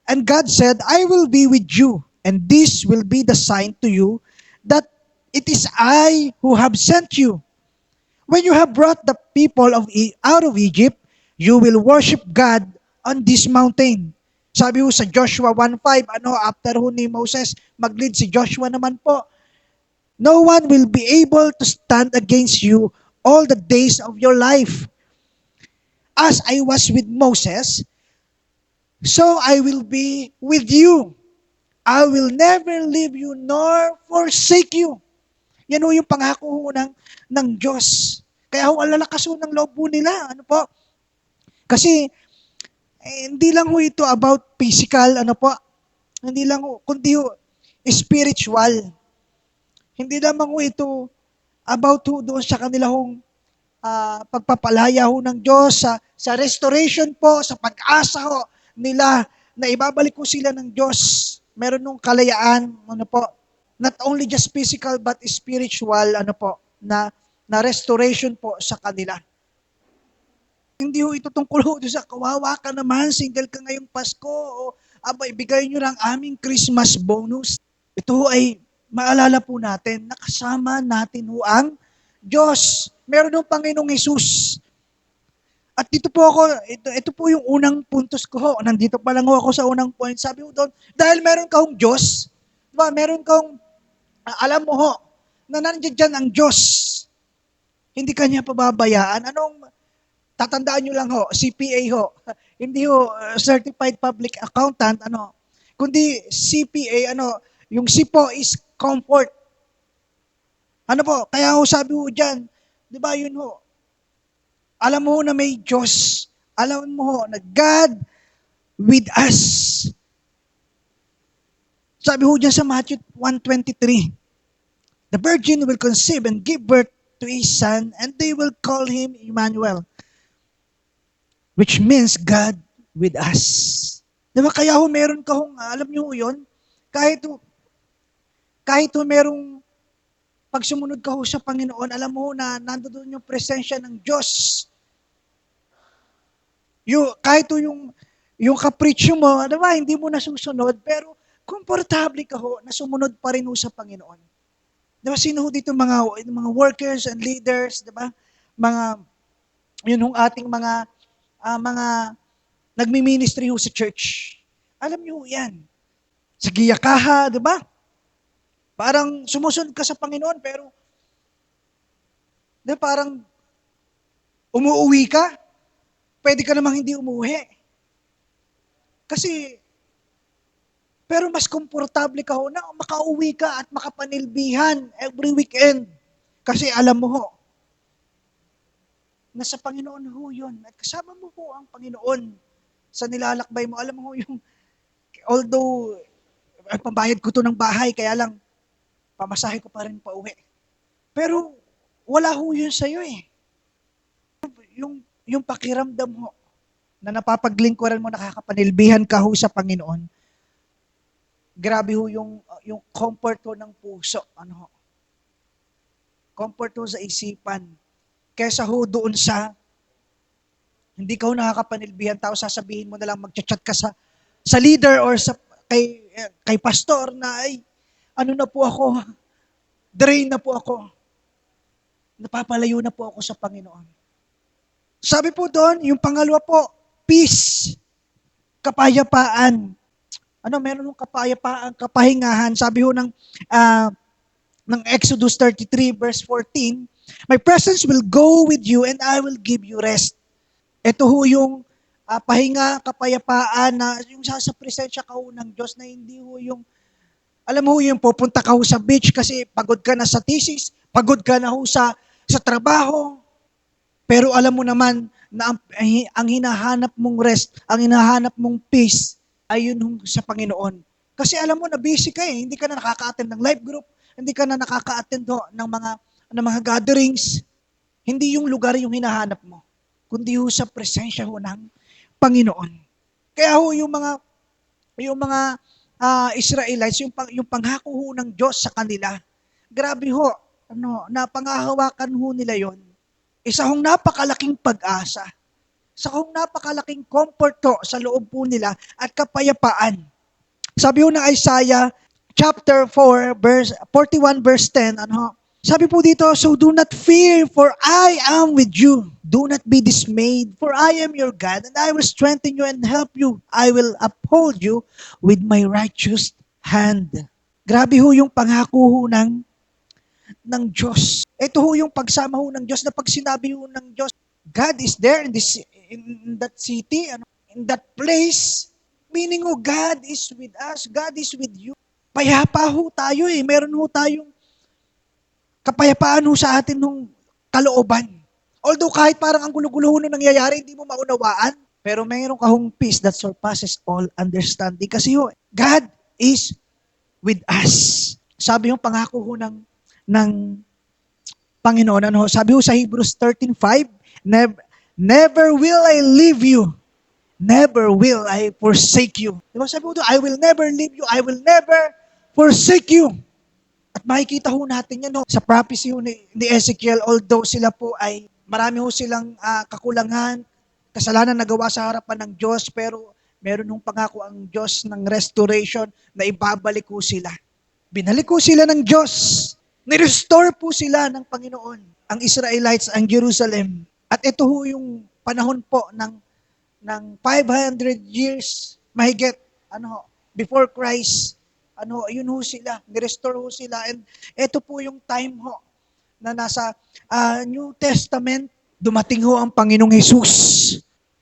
and God said, I will be with you, and this will be the sign to you that it is I who have sent you. When you have brought the people out of Egypt, you will worship God on this mountain. Sabi ho sa Joshua 1:5, after ho ni Moses, mag-lead si Joshua naman po, no one will be able to stand against you all the days of your life. As I was with Moses, so I will be with you. I will never leave you nor forsake you. Yan ho yung pangako ho ng Diyos. Kaya ho, ang lalakas ho ng loob po nila. Kasi, hindi lang ho ito about physical, hindi lang ho, kundi ho, spiritual. Hindi lamang ho ito about ho doon sa kanila hong pagpapalaya ho ng Diyos, sa restoration po, sa pag-asa ho nila, na ibabalik ko sila ng Diyos. Meron nung kalayaan, not only just physical but spiritual, na restoration po sa kanila. Hindi ho ito tungkol ho sa kawawa ka naman, single ka ngayong Pasko, o ibigay nyo lang aming Christmas bonus. Ito ho ay maalala po natin, nakasama natin ho ang Diyos. Meron ho Panginoong Hesus. At dito po ako, ito po yung unang puntos ko ho. Nandito pa lang ho ako sa unang point. Sabi ho doon, dahil meron ka hong Diyos, diba, meron kang, alam mo ho, na nandiyan dyan ang Diyos. Hindi kanya pababayaan. Tatandaan nyo lang ho, CPA ho. Hindi ho, Certified Public Accountant, kundi CPA, yung C po is comfort. Kaya ho sabi ho dyan, di ba yun ho, alam mo ho na may Diyos, alam mo ho na God with us. Sabi ho dyan sa Matthew 1:23, the virgin will conceive and give birth to a son, and they will call him Emmanuel, which means God with us. Diba? Kaya ho meron ka hong, alam nyo ho yun, kahit ho merong pag sumunod ka ho sa Panginoon, alam mo ho na nandoon yung presensya ng Diyos. Kahit ho yung kapritsyo mo, diba, hindi mo nasusunod, pero komportable ka ho na sumunod pa rin ho sa Panginoon. Diba, sino ho dito mga workers and leaders, diba? Yun hong ating mga nagmi-ministry ho sa church. Alam niyo yan. Sa Giyakaha, di ba? Parang sumusunod ka sa Panginoon, pero parang umuwi ka, pwede ka namang hindi umuwi. Pero mas komportable ka ho na makauwi ka at makapanilbihan every weekend. Kasi alam mo ho, nasa Panginoon ho yun. At kasama mo po ang Panginoon sa nilalakbay mo. Alam mo ho yung, although, pambayad ko to ng bahay, kaya lang, pamasahe ko pa rin pa uwi. Pero, wala ho yun sa'yo eh. yung pakiramdam ho, na napapaglingkuran mo, nakakapanilbihan ka ho sa Panginoon. Grabe ho yung comfort ho ng puso. Ano ho? Comfort ho sa isipan. Kesa ho doon sa hindi ka ho nakakapanilbihan tao, sasabihin mo na lang, magchat-chat ka sa leader or kay pastor na ay ano na po ako, drain na po ako. Napapalayo na po ako sa Panginoon. Sabi po doon, yung pangalawa po, peace, kapayapaan. Meron ng kapayapaan, kapahingahan. Sabi ho ng Exodus 33 verse 14, my presence will go with you and I will give you rest. Ito ho yung pahinga, kapayapaan na yung sa presensya ka ho ng Diyos, na hindi ho yung, alam mo yung pupunta ka ho sa beach kasi pagod ka na sa thesis, pagod ka na ho sa trabaho, pero alam mo naman na ang hinahanap mong rest, ang hinahanap mong peace, ay yun sa Panginoon. Kasi alam mo na busy ka hindi ka na nakaka-attend ng life group, hindi ka na nakaka-attend ng mga gatherings. Hindi yung lugar yung hinahanap mo, kundi ho sa presensya ho ng Panginoon. Kaya ho yung mga Israelites, yung pangako ho ng Diyos sa kanila, grabe ho, napangahawakan ho nila yon. Isa hong napakalaking pag-asa. Isa hong napakalaking comfort ho sa loob po nila at kapayapaan. Sabi ho ng Isaiah chapter 4, verse 41 verse 10, sabi po dito, so do not fear, for I am with you. Do not be dismayed, for I am your God, and I will strengthen you and help you. I will uphold you with my righteous hand. Grabe ho yung pangako ho ng Diyos. Ito ho yung pagsama ho ng Diyos, na pag sinabi ho ng Diyos, God is there in that city, in that place, meaning ho, God is with us, God is with you. Payapa ho tayo meron ho tayong kapayapaan ho sa atin nung kalooban. Although kahit parang ang gulo-gulo ho nung nangyayari, hindi mo maunawaan, pero mayroon ka hong peace that surpasses all understanding. Kasi ho, God is with us. Sabi yung pangako ho ng Panginoon, sabi ho sa Hebrews 13:5, never will I leave you, never will I forsake you. Diba sabi ho doon, I will never leave you, I will never forsake you. At makikita ho natin yan sa prophecy ho ni Ezekiel, although sila po ay marami ho silang kakulangan, kasalanan na gawa sa harapan ng Diyos, pero meron hong pangako ang Diyos ng restoration na ibabalik ho sila. Binalik ho sila ng Diyos. Ni-restore po sila ng Panginoon, ang Israelites, ang Jerusalem. At ito ho yung panahon po ng 500 years mahigit before Christ. Yun ho sila, ni-restore ho sila. And ito po yung time ho na nasa New Testament, dumating ho ang Panginoong Jesus.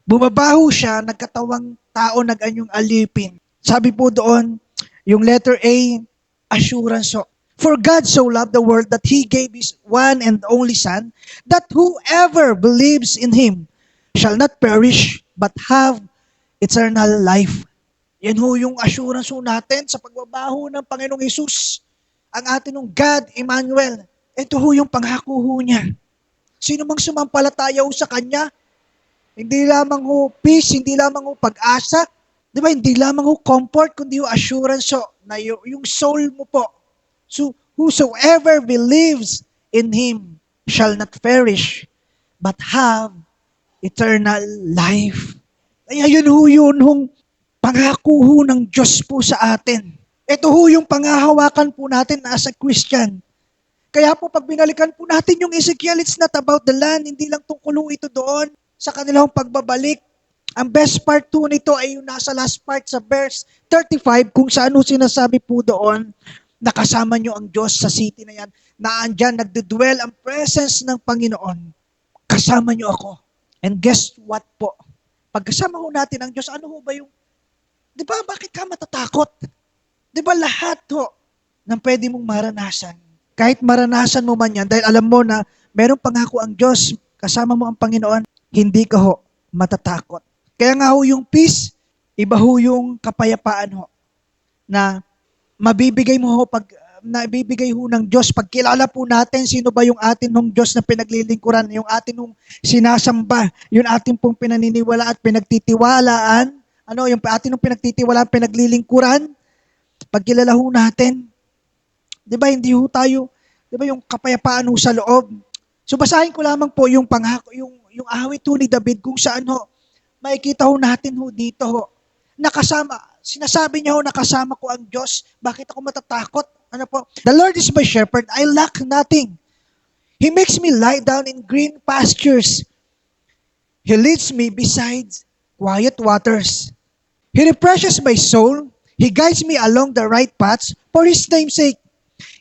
Bumaba ho siya, nagkatawang tao, nag-anyong alipin. Sabi po doon, yung letter A, assurance ho. For God so loved the world that He gave His one and only Son, that whoever believes in Him shall not perish, but have eternal life. Yan ho yung assurance ho natin sa pagbabaho ng Panginoong Hesus, ang atin ng God, Emmanuel. Ito ho yung pangako ho niya. Sino mang sumampalataya ho sa Kanya, hindi lamang ho peace, hindi lamang ho pag-asa, di ba? Hindi lamang ho comfort, kundi ho assurance ho na yung soul mo po. So, whosoever believes in Him shall not perish, but have eternal life. Kaya yun hong pangako ho ng Diyos po sa atin. Ito ho yung pangahawakan po natin as a Christian. Kaya po pag binalikan po natin yung Ezekiel, it's not about the land, hindi lang tungkol ho ito doon sa kanilang pagbabalik. Ang best part po nito ay yung nasa last part sa verse 35, kung saan ho sinasabi po doon, nakasama nyo ang Diyos sa city na yan, na andyan nagdudwell ang presence ng Panginoon. Kasama nyo ako. And guess what po? Pagkasama ho natin ang Diyos, ano ho ba yung, di ba, bakit ka matatakot? Di ba lahat ho ng pwede mong maranasan? Kahit maranasan mo man yan, dahil alam mo na merong pangako ang Diyos, kasama mo ang Panginoon, hindi ka ho matatakot. Kaya nga ho yung peace, iba ho yung kapayapaan ho, na mabibigay mo ho pag na ibibigay ho ng Diyos. Pagkilala po natin sino ba yung atin hong Diyos na pinaglilingkuran, yung atin hong sinasamba, yung atin pong pinaniniwala at pinagtitiwalaan, yung atin hong pinagtitiwalaan, pinaglilingkuran, pagkilala ho natin, di ba, hindi ho tayo, di ba, yung kapayapaan ho sa loob. So basahin ko lamang po yung pangako, yung awit ho ni David kung saan ho, makikita ho natin ho dito ho, nakasama, sinasabi niya ho, nakasama ko ang Diyos, bakit ako matatakot? Ano po? The Lord is my shepherd, I lack nothing. He makes me lie down in green pastures. He leads me beside quiet waters. He refreshes my soul. He guides me along the right paths for His name's sake.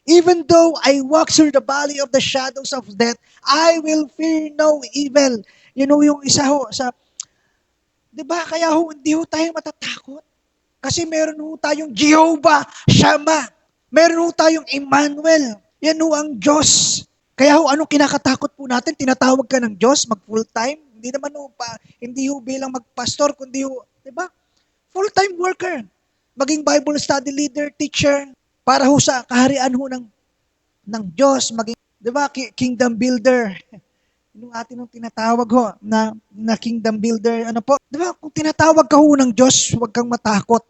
Even though I walk through the valley of the shadows of death, I will fear no evil. You know, yung isa ho, di ba, kaya ho, hindi ho tayo matatakot. Kasi meron ho tayong Jehovah Shammah. Meron ho tayong Emmanuel. Yan ho ang Diyos. Kaya ho, anong kinakatakot po natin? Tinatawag ka ng Diyos, mag full-time? Hindi naman ho hindi ho bilang magpastor, kundi ho, di ba? Full-time worker. Maging Bible study leader, teacher, para ho sa kaharian ho ng Diyos, maging, di ba, kingdom builder. Yung atin nung tinatawag ho, na kingdom builder, ano po? Di ba, kung tinatawag ka ho ng Diyos, huwag kang matakot.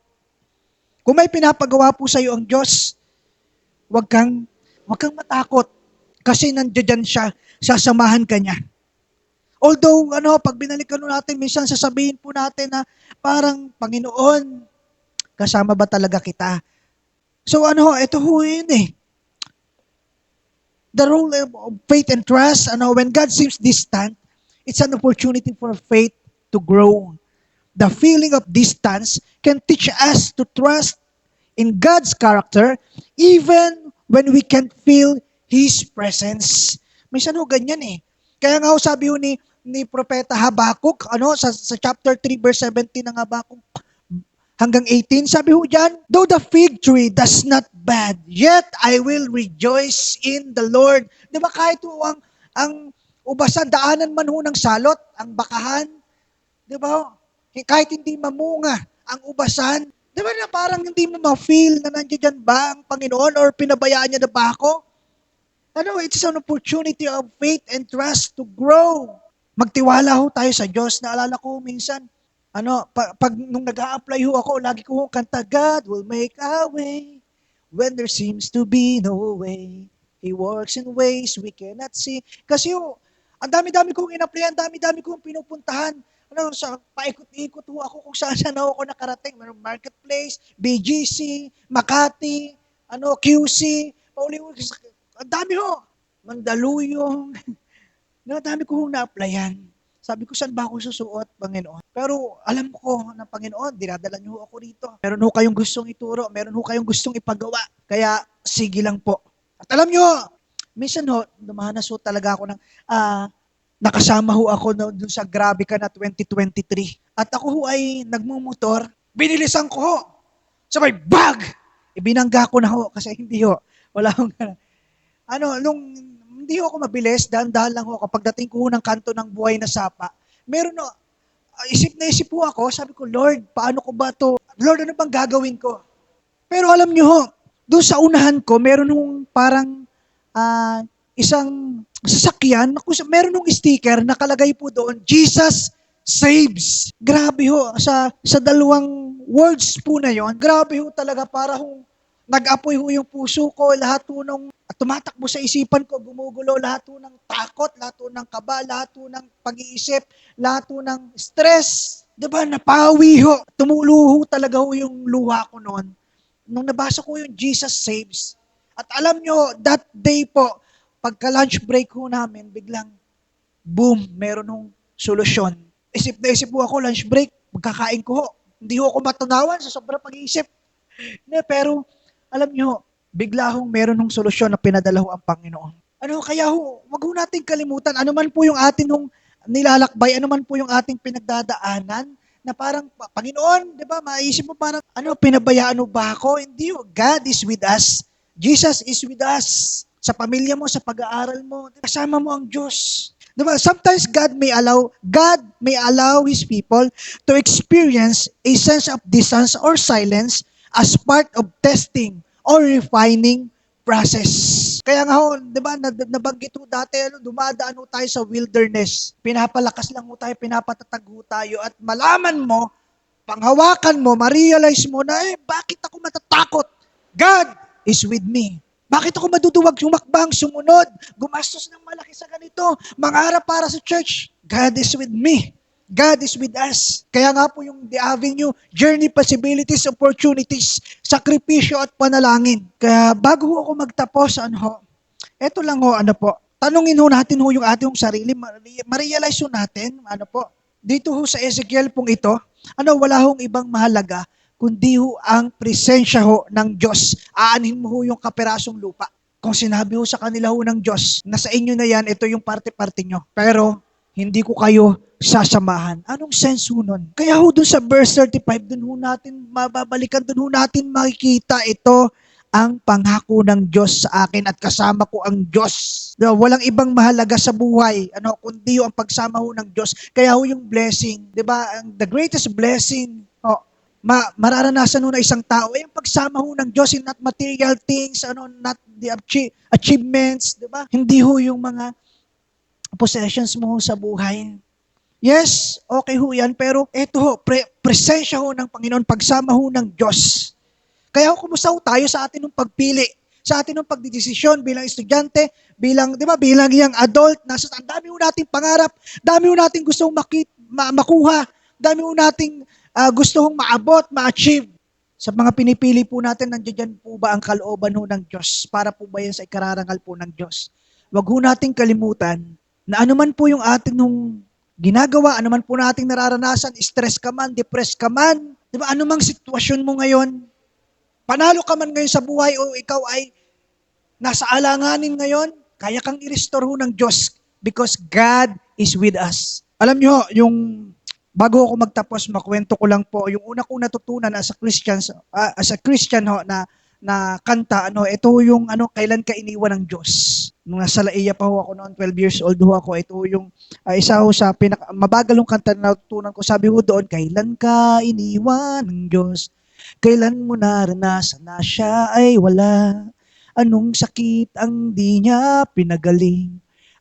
Kung may pinapagawa po sa iyo ang Diyos, huwag kang matakot. Kasi nandiyan siya, sasamahan ka niya. Although, pag binalikan natin, minsan sasabihin po natin na parang, Panginoon, kasama ba talaga kita? So ito ho yun eh. The role of faith and trust, when God seems distant, it's an opportunity for faith to grow. The feeling of distance can teach us to trust in God's character even when we can't feel His presence. Minsan ho ganyan eh. Kaya nga ho sabi ho ni Propeta Habakkuk, sa chapter 3 verse 17 ng Habakkuk hanggang 18, sabi ho dyan, though the fig tree does not bud, yet I will rejoice in the Lord. Di ba kahit ho ang ubasan, daanan man ho ng salot, ang bakahan, di ba ho? Kahit hindi mamunga ang ubasan, di ba na parang hindi mo ma-feel na nandiyan ba ang Panginoon or pinabayaan niya na ba ako? It's an opportunity of faith and trust to grow. Magtiwala ho tayo sa Diyos. Naalala ko minsan, pag nung nag-a-apply ho ako, lagi ko ho kanta, God will make a way when there seems to be no way. He works in ways we cannot see. Kasi ho, ang dami-dami kong in-apply, ang dami-dami kong pinupuntahan. Sa paikot-ikot ho ako kung saan ako nakarating. Marketplace, BGC, Makati, QC, ang dami ho. Mandaluyong. Ang dami ko hong na-applyan. Sabi ko, saan ba ako susuot, Panginoon? Pero alam ko na, Panginoon, dinadala niyo ako rito. Meron ho kayong gustong ituro, meron ho kayong gustong ipagawa. Kaya, sige lang po. At alam niyo, minsan ho, dumanas ho talaga ako ng, nakasama ho ako dun sa Grabe Ka na 2023. At ako ho ay nagmumotor, binilisan ko ho. Sabay, bag! Ibinangga ko na ho, kasi hindi ho. Wala akong hindi ho ako mabilis, dahan-dahan lang ho. Kapag dating ko ho ng kanto ng Buhay na Sapa, meron ho, isip na isip po ako, sabi ko, Lord, paano ko ba to? Lord, ano bang gagawin ko? Pero alam niyo ho, doon sa unahan ko, meron hong parang isang sasakyan, meron hong sticker, nakalagay po doon, Jesus saves. Grabe ho, sa dalawang words po na yon, grabe ho talaga, para hong nag-apoy ho yung puso ko, lahat ho nung tumatakbo sa isipan ko, gumugulo, lahat ho ng takot, lahat ho ng kaba, lahat ho ng pag-iisip, lahat ho ng stress. Diba, napawi ho. Tumulo ho talaga ho yung luha ko noon. Nung nabasa ko yung Jesus saves. At alam nyo, that day po, pagka lunch break ho namin, biglang, boom, meron hong solusyon. Isip na isip ho ako, lunch break, magkakain ko ho. Hindi ho ako matunawan sa sobrang pag-iisip. Pero, alam nyo, bigla hong meron hong solusyon na pinadala ho ang Panginoon. Kaya ho, wag ho nating kalimutan, ano man po yung atin hong nilalakbay, ano man po yung ating pinagdadaanan, na parang, Panginoon, di ba, maisip mo parang, pinabayaan mo ba ako? Hindi ho, God is with us. Jesus is with us. Sa pamilya mo, sa pag-aaral mo, kasama mo ang Diyos. Diba? Sometimes God may allow His people to experience a sense of distance or silence as part of testing or refining process. Kaya nga ho, di ba, nabanggit ho dati, dumadaan ho tayo sa wilderness. Pinapalakas lang ho tayo, pinapatatag ho tayo, at malaman mo, panghawakan mo, ma-realize mo na, bakit ako matatakot? God is with me. Bakit ako maduduwag sumakbang, sumunod, gumastos ng malaki sa ganito, mangarap para sa church? God is with me. God is with us. Kaya nga po yung The Avenue, journey, possibilities, opportunities, sakripisyo at panalangin. Kaya bago ho ako magtapos, eto lang ho, tanungin ho natin ho yung ating sarili, ma-realize ho natin, dito ho sa Ezekiel pong ito, wala hong ibang mahalaga, kundi ho ang presensya ho ng Diyos. Aanhin mo ho yung kaperasong lupa. Kung sinabi ho sa kanila ho ng Diyos, na sa inyo na yan, ito yung parte-parte nyo. Pero, hindi ko kayo sasamahan. Anong sense ho nun? Kaya ho dun sa verse 35, dun ho natin mababalikan, dun ho natin makikita ito ang pangako ng Diyos sa akin at kasama ko ang Diyos. Walang ibang mahalaga sa buhay, kundi ho ang pagsama ho ng Diyos. Kaya ho yung blessing, di ba? The greatest blessing, mararanasan ho na isang tao, ay ang pagsama ho ng Diyos in not material things, not the achievements, di ba? Hindi ho yung mga possessions mo sa buhay. Yes, okay ho yan, pero eto ho, presensya ho ng Panginoon, pagsama ho ng Diyos. Kaya ho, kumusta ho tayo sa atin ng pagpili, sa atin ng pagdidesisyon bilang estudyante, bilang young adult, ang dami ho nating pangarap, dami ho nating gustong makuha, dami ho nating gustong maabot, ma-achieve. Sa mga pinipili po natin, nandiyan po ba ang kalooban ho ng Diyos? Para po ba yan sa ikararangal po ng Diyos? Wag ho nating kalimutan na anuman po yung atin nung ginagawa, anuman po nating nararanasan, stress ka man, depressed ka man, di ba, anumang sitwasyon mo ngayon, panalo ka man ngayon sa buhay o ikaw ay nasa alanganin ngayon, kaya kang i-restore ho ng Diyos because God is with us. Alam nyo, yung bago ako magtapos, makwento ko lang po, yung una kong natutunan as a Christian ho, na kanta, ito yung kailan ka iniwan ng Diyos. Nung nasa Laia pa ho ako noon, 12 years old ho ako, ito yung isa ho sa mabagalong kanta na natutunan ko. Sabi ho doon, kailan ka iniwan ng Diyos? Kailan mo naranasan na siya ay wala? Anong sakit ang di niya pinagaling?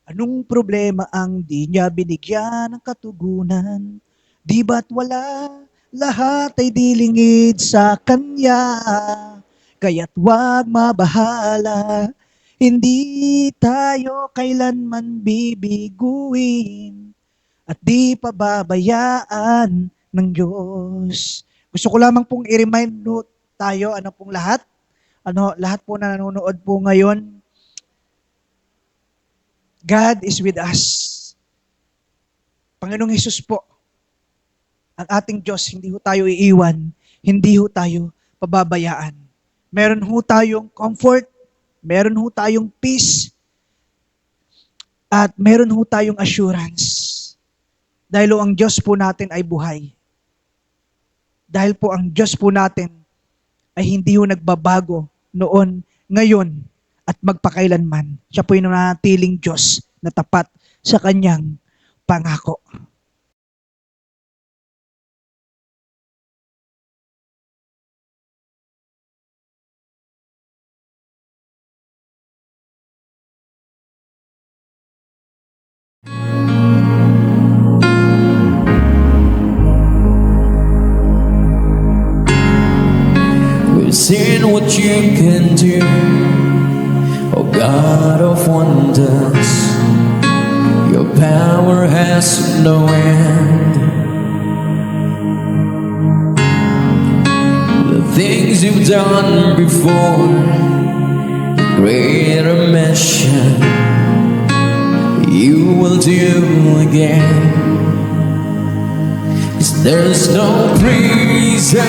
Anong problema ang di niya binigyan ng katugunan? Di ba't wala? Lahat ay dilingid sa Kanya. Kaya't wag mabahala, hindi tayo kailanman bibiguin at di pababayaan ng Diyos. Gusto ko lamang pong i-remind tayo, lahat po na nanonood po ngayon, God is with us. Panginoong Hesus po, ang ating Diyos, hindi ho tayo iiwan, hindi ho tayo pababayaan. Meron ho tayong comfort, meron ho tayong peace, at meron ho tayong assurance. Dahil ang Diyos po natin ay buhay. Dahil po ang Diyos po natin ay hindi ho nagbabago noon, ngayon, at magpakailanman. Siya po yung nanatiling Diyos na tapat sa Kanyang pangako. We've seen what you can do, oh God of wonders. Your power has no end. The things you've done before, greater measure, you will do again. 'Cause there's no prison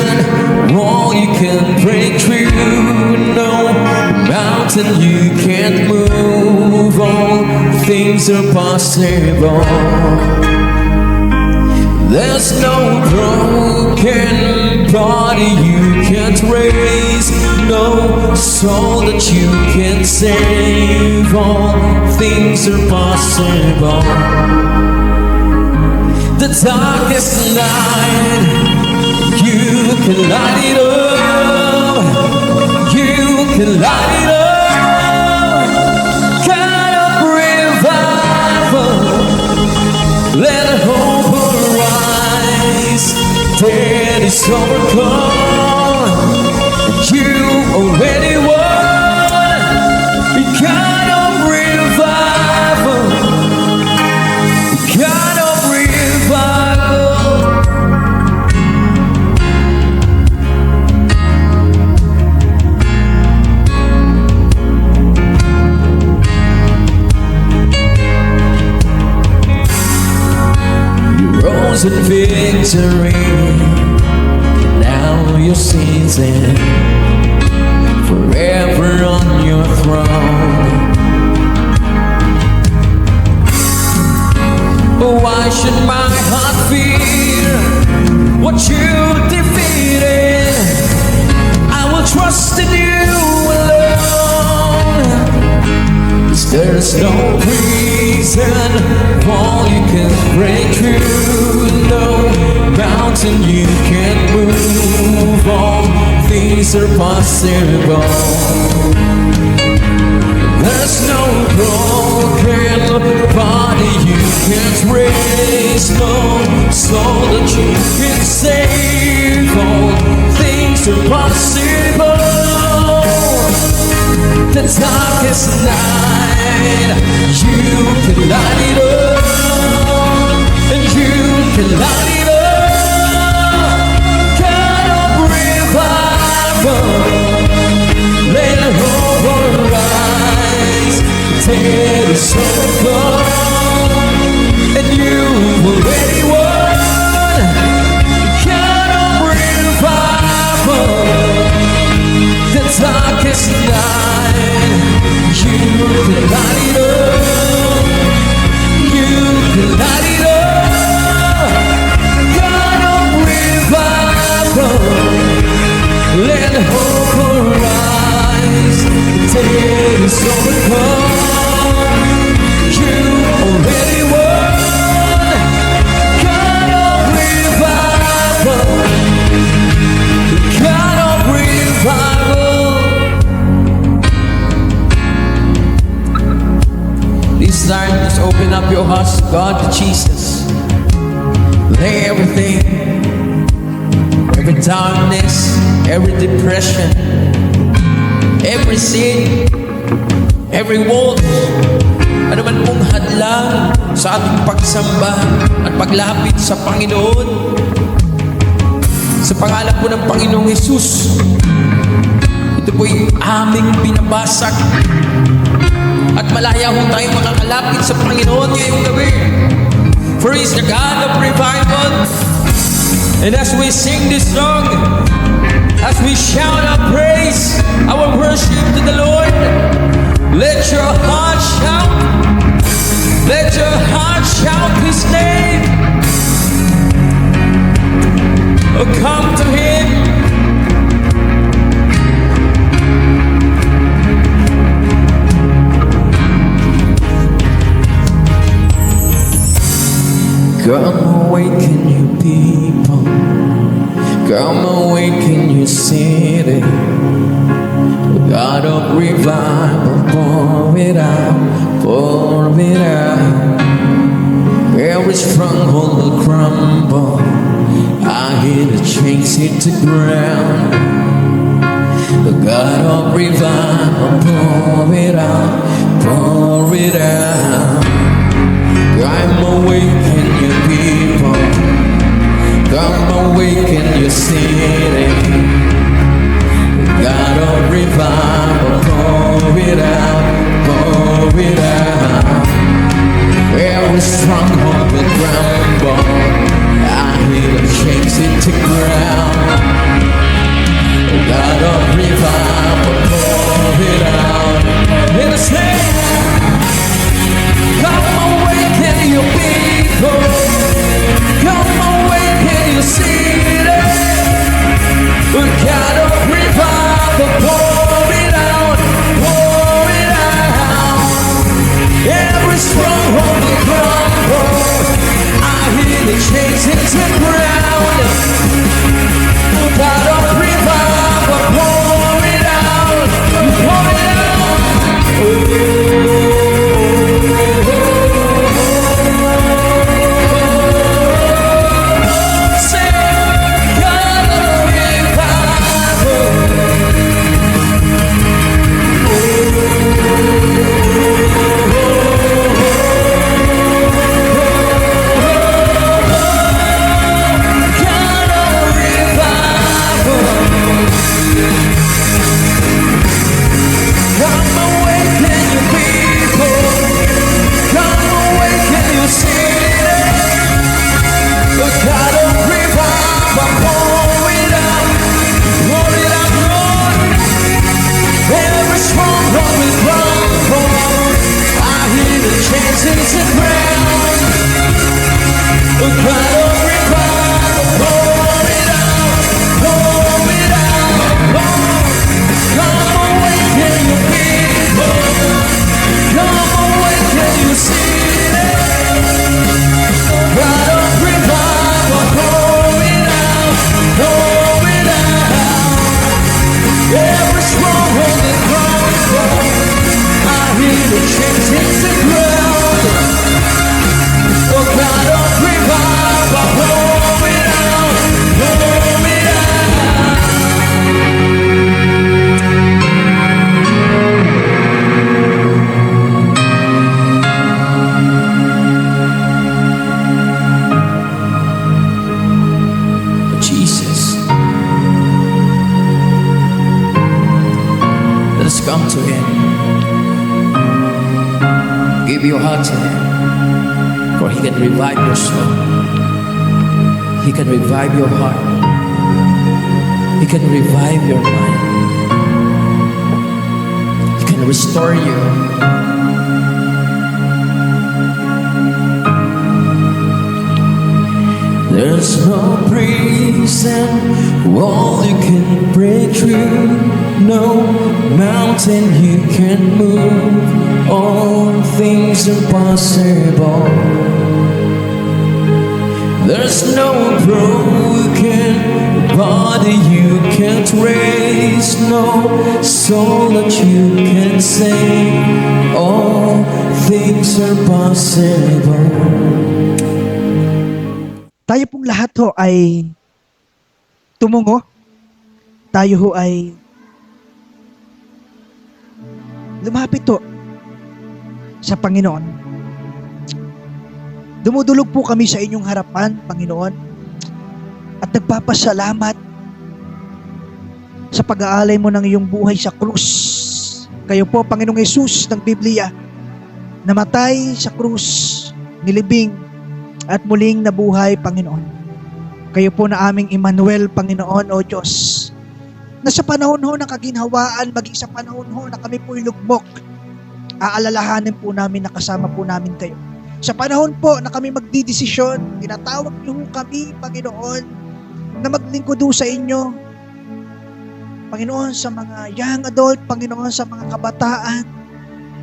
wall you can break through, no mountain you can't move. All things are possible. There's no broken body you can't raise, no soul that you can't save. All things are possible. The darkest night, you can light it up. You can light it up. lost in victory. Now you're seated forever on your throne. Why should my heart fear what you defeated? I will trust in you alone. 'Cause there's no reason wall you can break through, no mountain you can't move. All things are possible. There's no broken body you can't raise, no soul that you can save. All things are possible. The darkest night, you can light it up, and you can light it up. God of revival, let hope arise. Take us over, and you've already won. God of revival, the darkest night, you can light it up, you can light it up. God of revival, let hope arise. Take us overcome, you already won. God of revival, God of revival. This time, just open up your hearts to God, to Jesus. Lay everything, every darkness, every depression, every sin, every wall, ano man pong hadlang sa ating pagsamba at paglapit sa Panginoon. Sa pangalan po ng Panginoong Jesus, ito po'y aming binabasag. At malaya ho tayong makakalapit sa Panginoon ngayong gabi. For He is the God of revival. And as we sing this song, as we shout our praise, our worship to the Lord, let your heart shout. Let your heart shout His name. Oh, come to Him. Come awaken your people, come awaken your city. God of revival, pour it out, pour it out. Every stronghold will crumble, I hear the chains hit the ground. The God of revival, pour it out, pour it out. Come awaken your people, come awaken your city. God of revival, pour it out, pour it out. Every stronghold will crumble, I hear the chains hit the ground. God of revival, pour it out. Let us sing. Come awaken your people, come awaken your city. God of revival, pour it out, pour it out. Come awaken your people. Come awaken your city. God of revival, pour it out, pour it out. Every stronghold that crumble, I hear the chains hit the ground. Oh God of revival, pour it out, pour it out. Jesus, let us come to Him. Give your heart to Him, for He can revive your soul. He can revive your heart. He can revive your mind. He can restore you. There's no prison wall you can break through, no mountain you can move, all things are possible. There's no broken body you can't raise, no soul that you can save, all things are possible. Tayo pong lahat ho ay tumungo. Tayo ho ay lumapit ho sa Panginoon. Dumudulog po kami sa inyong harapan, Panginoon, at nagpapasalamat sa pag-aalay mo ng iyong buhay sa krus. Kayo po, Panginoong Hesus ng Biblia, namatay sa krus, nilibing, at muling nabuhay, Panginoon. Kayo po na aming Emmanuel, Panginoon, O Diyos, na sa panahon ho ng kaginhawaan, maging sa panahon ho na kami po'y lugmok, aalalahanin po namin na kasama po namin kayo. Sa panahon po na kami magdidesisyon, tinatawag niyo ho kami, Panginoon, na maglingkod ho sa inyo, Panginoon, sa mga young adult, Panginoon, sa mga kabataan,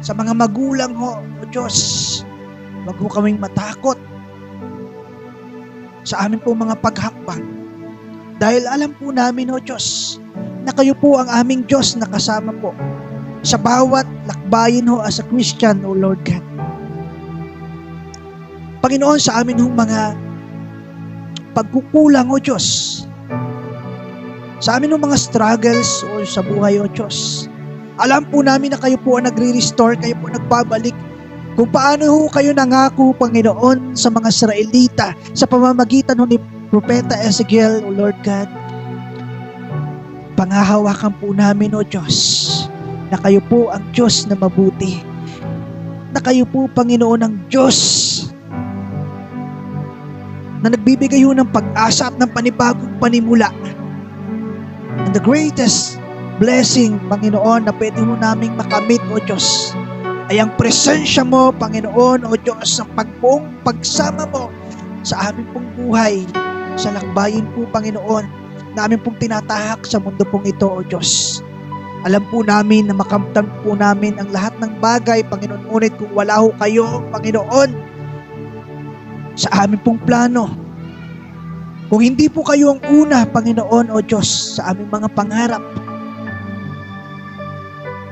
sa mga magulang ho, O Diyos, wag ho kaming matakot sa amin po mga paghakbang. Dahil alam po namin, O Diyos, na kayo po ang aming Diyos na kasama po sa bawat lakbayin ho as a Christian, O Lord God. Panginoon, sa amin hong mga pagkukulang, O Diyos, sa amin hong mga struggles o sa buhay, O Diyos, alam po namin na kayo po ang nagre-restore, kayo po nagbabalik kung paano ho kayo nangako, Panginoon, sa mga Israelita sa pamamagitan ho ni Propeta Ezekiel, O Lord God. Pangahawakan po namin, O Diyos, na kayo po ang Diyos na mabuti, na kayo po, Panginoon, ang Diyos na nagbibigay ho ng pag-asa at ng panibagong panimula. And the greatest blessing, Panginoon, na pwede ho naming makamit, O Diyos, ay ang presensya mo, Panginoon, O Diyos, ang pagbuong pagsama mo sa aming pong buhay, sa lakbayin po, Panginoon, na aming pong tinatahak sa mundo pong ito, O Diyos. Alam po namin na makamtan po namin ang lahat ng bagay, Panginoon, ngunit kung wala ho kayo, Panginoon, sa aming pong plano, kung hindi po kayo ang una, Panginoon, O Diyos, sa aming mga pangarap,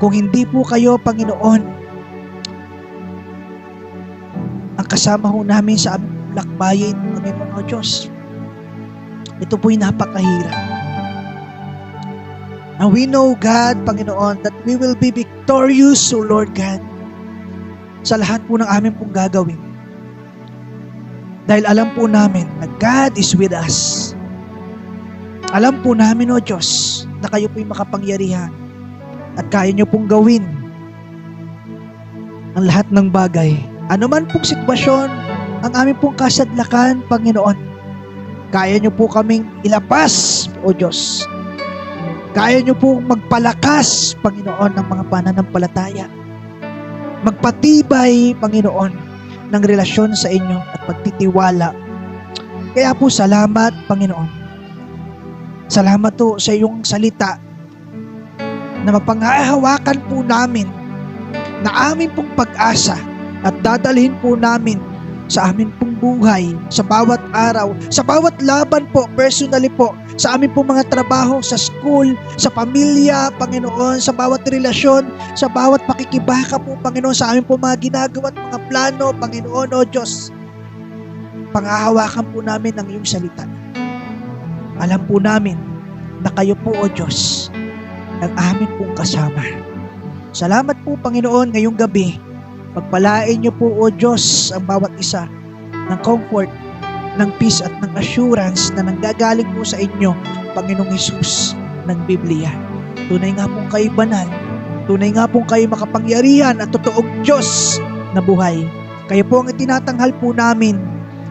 kung hindi po kayo, Panginoon, ang kasama ho namin sa aming lakbayin, Panginoon, O Diyos, ito po'y napakahirap. And we know, God, Panginoon, that we will be victorious, O Lord God, sa lahat po ng aming pong gagawin. Dahil alam po namin na God is with us. Alam po namin, O Diyos, na kayo po'y makapangyarihan at kaya nyo pong gawin ang lahat ng bagay. Ano man pong sitwasyon ang aming pong kasadlakan, Panginoon, kaya nyo po kaming ilapas, O Diyos. Kaya nyo po magpalakas, Panginoon, ng mga pananampalataya. Magpatibay, Panginoon, ng relasyon sa inyo at pagtitiwala Kaya po salamat, Panginoon. Salamat po sa iyong salita na mapanghahawakan po namin na amin pong pag-asa at dadalhin po namin sa amin pong buhay, sa bawat araw, sa bawat laban po, personally po, sa amin pong mga trabaho, sa school, sa pamilya, Panginoon, sa bawat relasyon, sa bawat pakikibaka po, Panginoon, sa amin pong mga ginagawa at mga plano, Panginoon, O Diyos. Panghahawakan po namin ang iyong salita. Alam po namin na kayo po, O Diyos, ang amin pong kasama. Salamat po, Panginoon, ngayong gabi. Pagpalain niyo po, O Diyos, ang bawat isa ng comfort, ng peace at ng assurance na nanggagaling po sa inyo, Panginoong Hesus ng Biblia. Tunay nga pong kayo banal. Tunay nga pong kayo makapangyarihan at totoong Diyos na buhay. Kayo po ang itinatanghal po namin.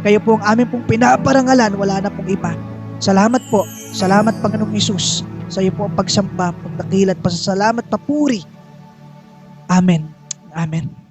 Kayo po ang amin pong pinaparangalan. Wala na pong iba. Salamat po. Salamat, Panginoong Hesus. Sa iyo po ang pagsamba, pagdakilat, pasasalamat, papuri. Amen. Amen.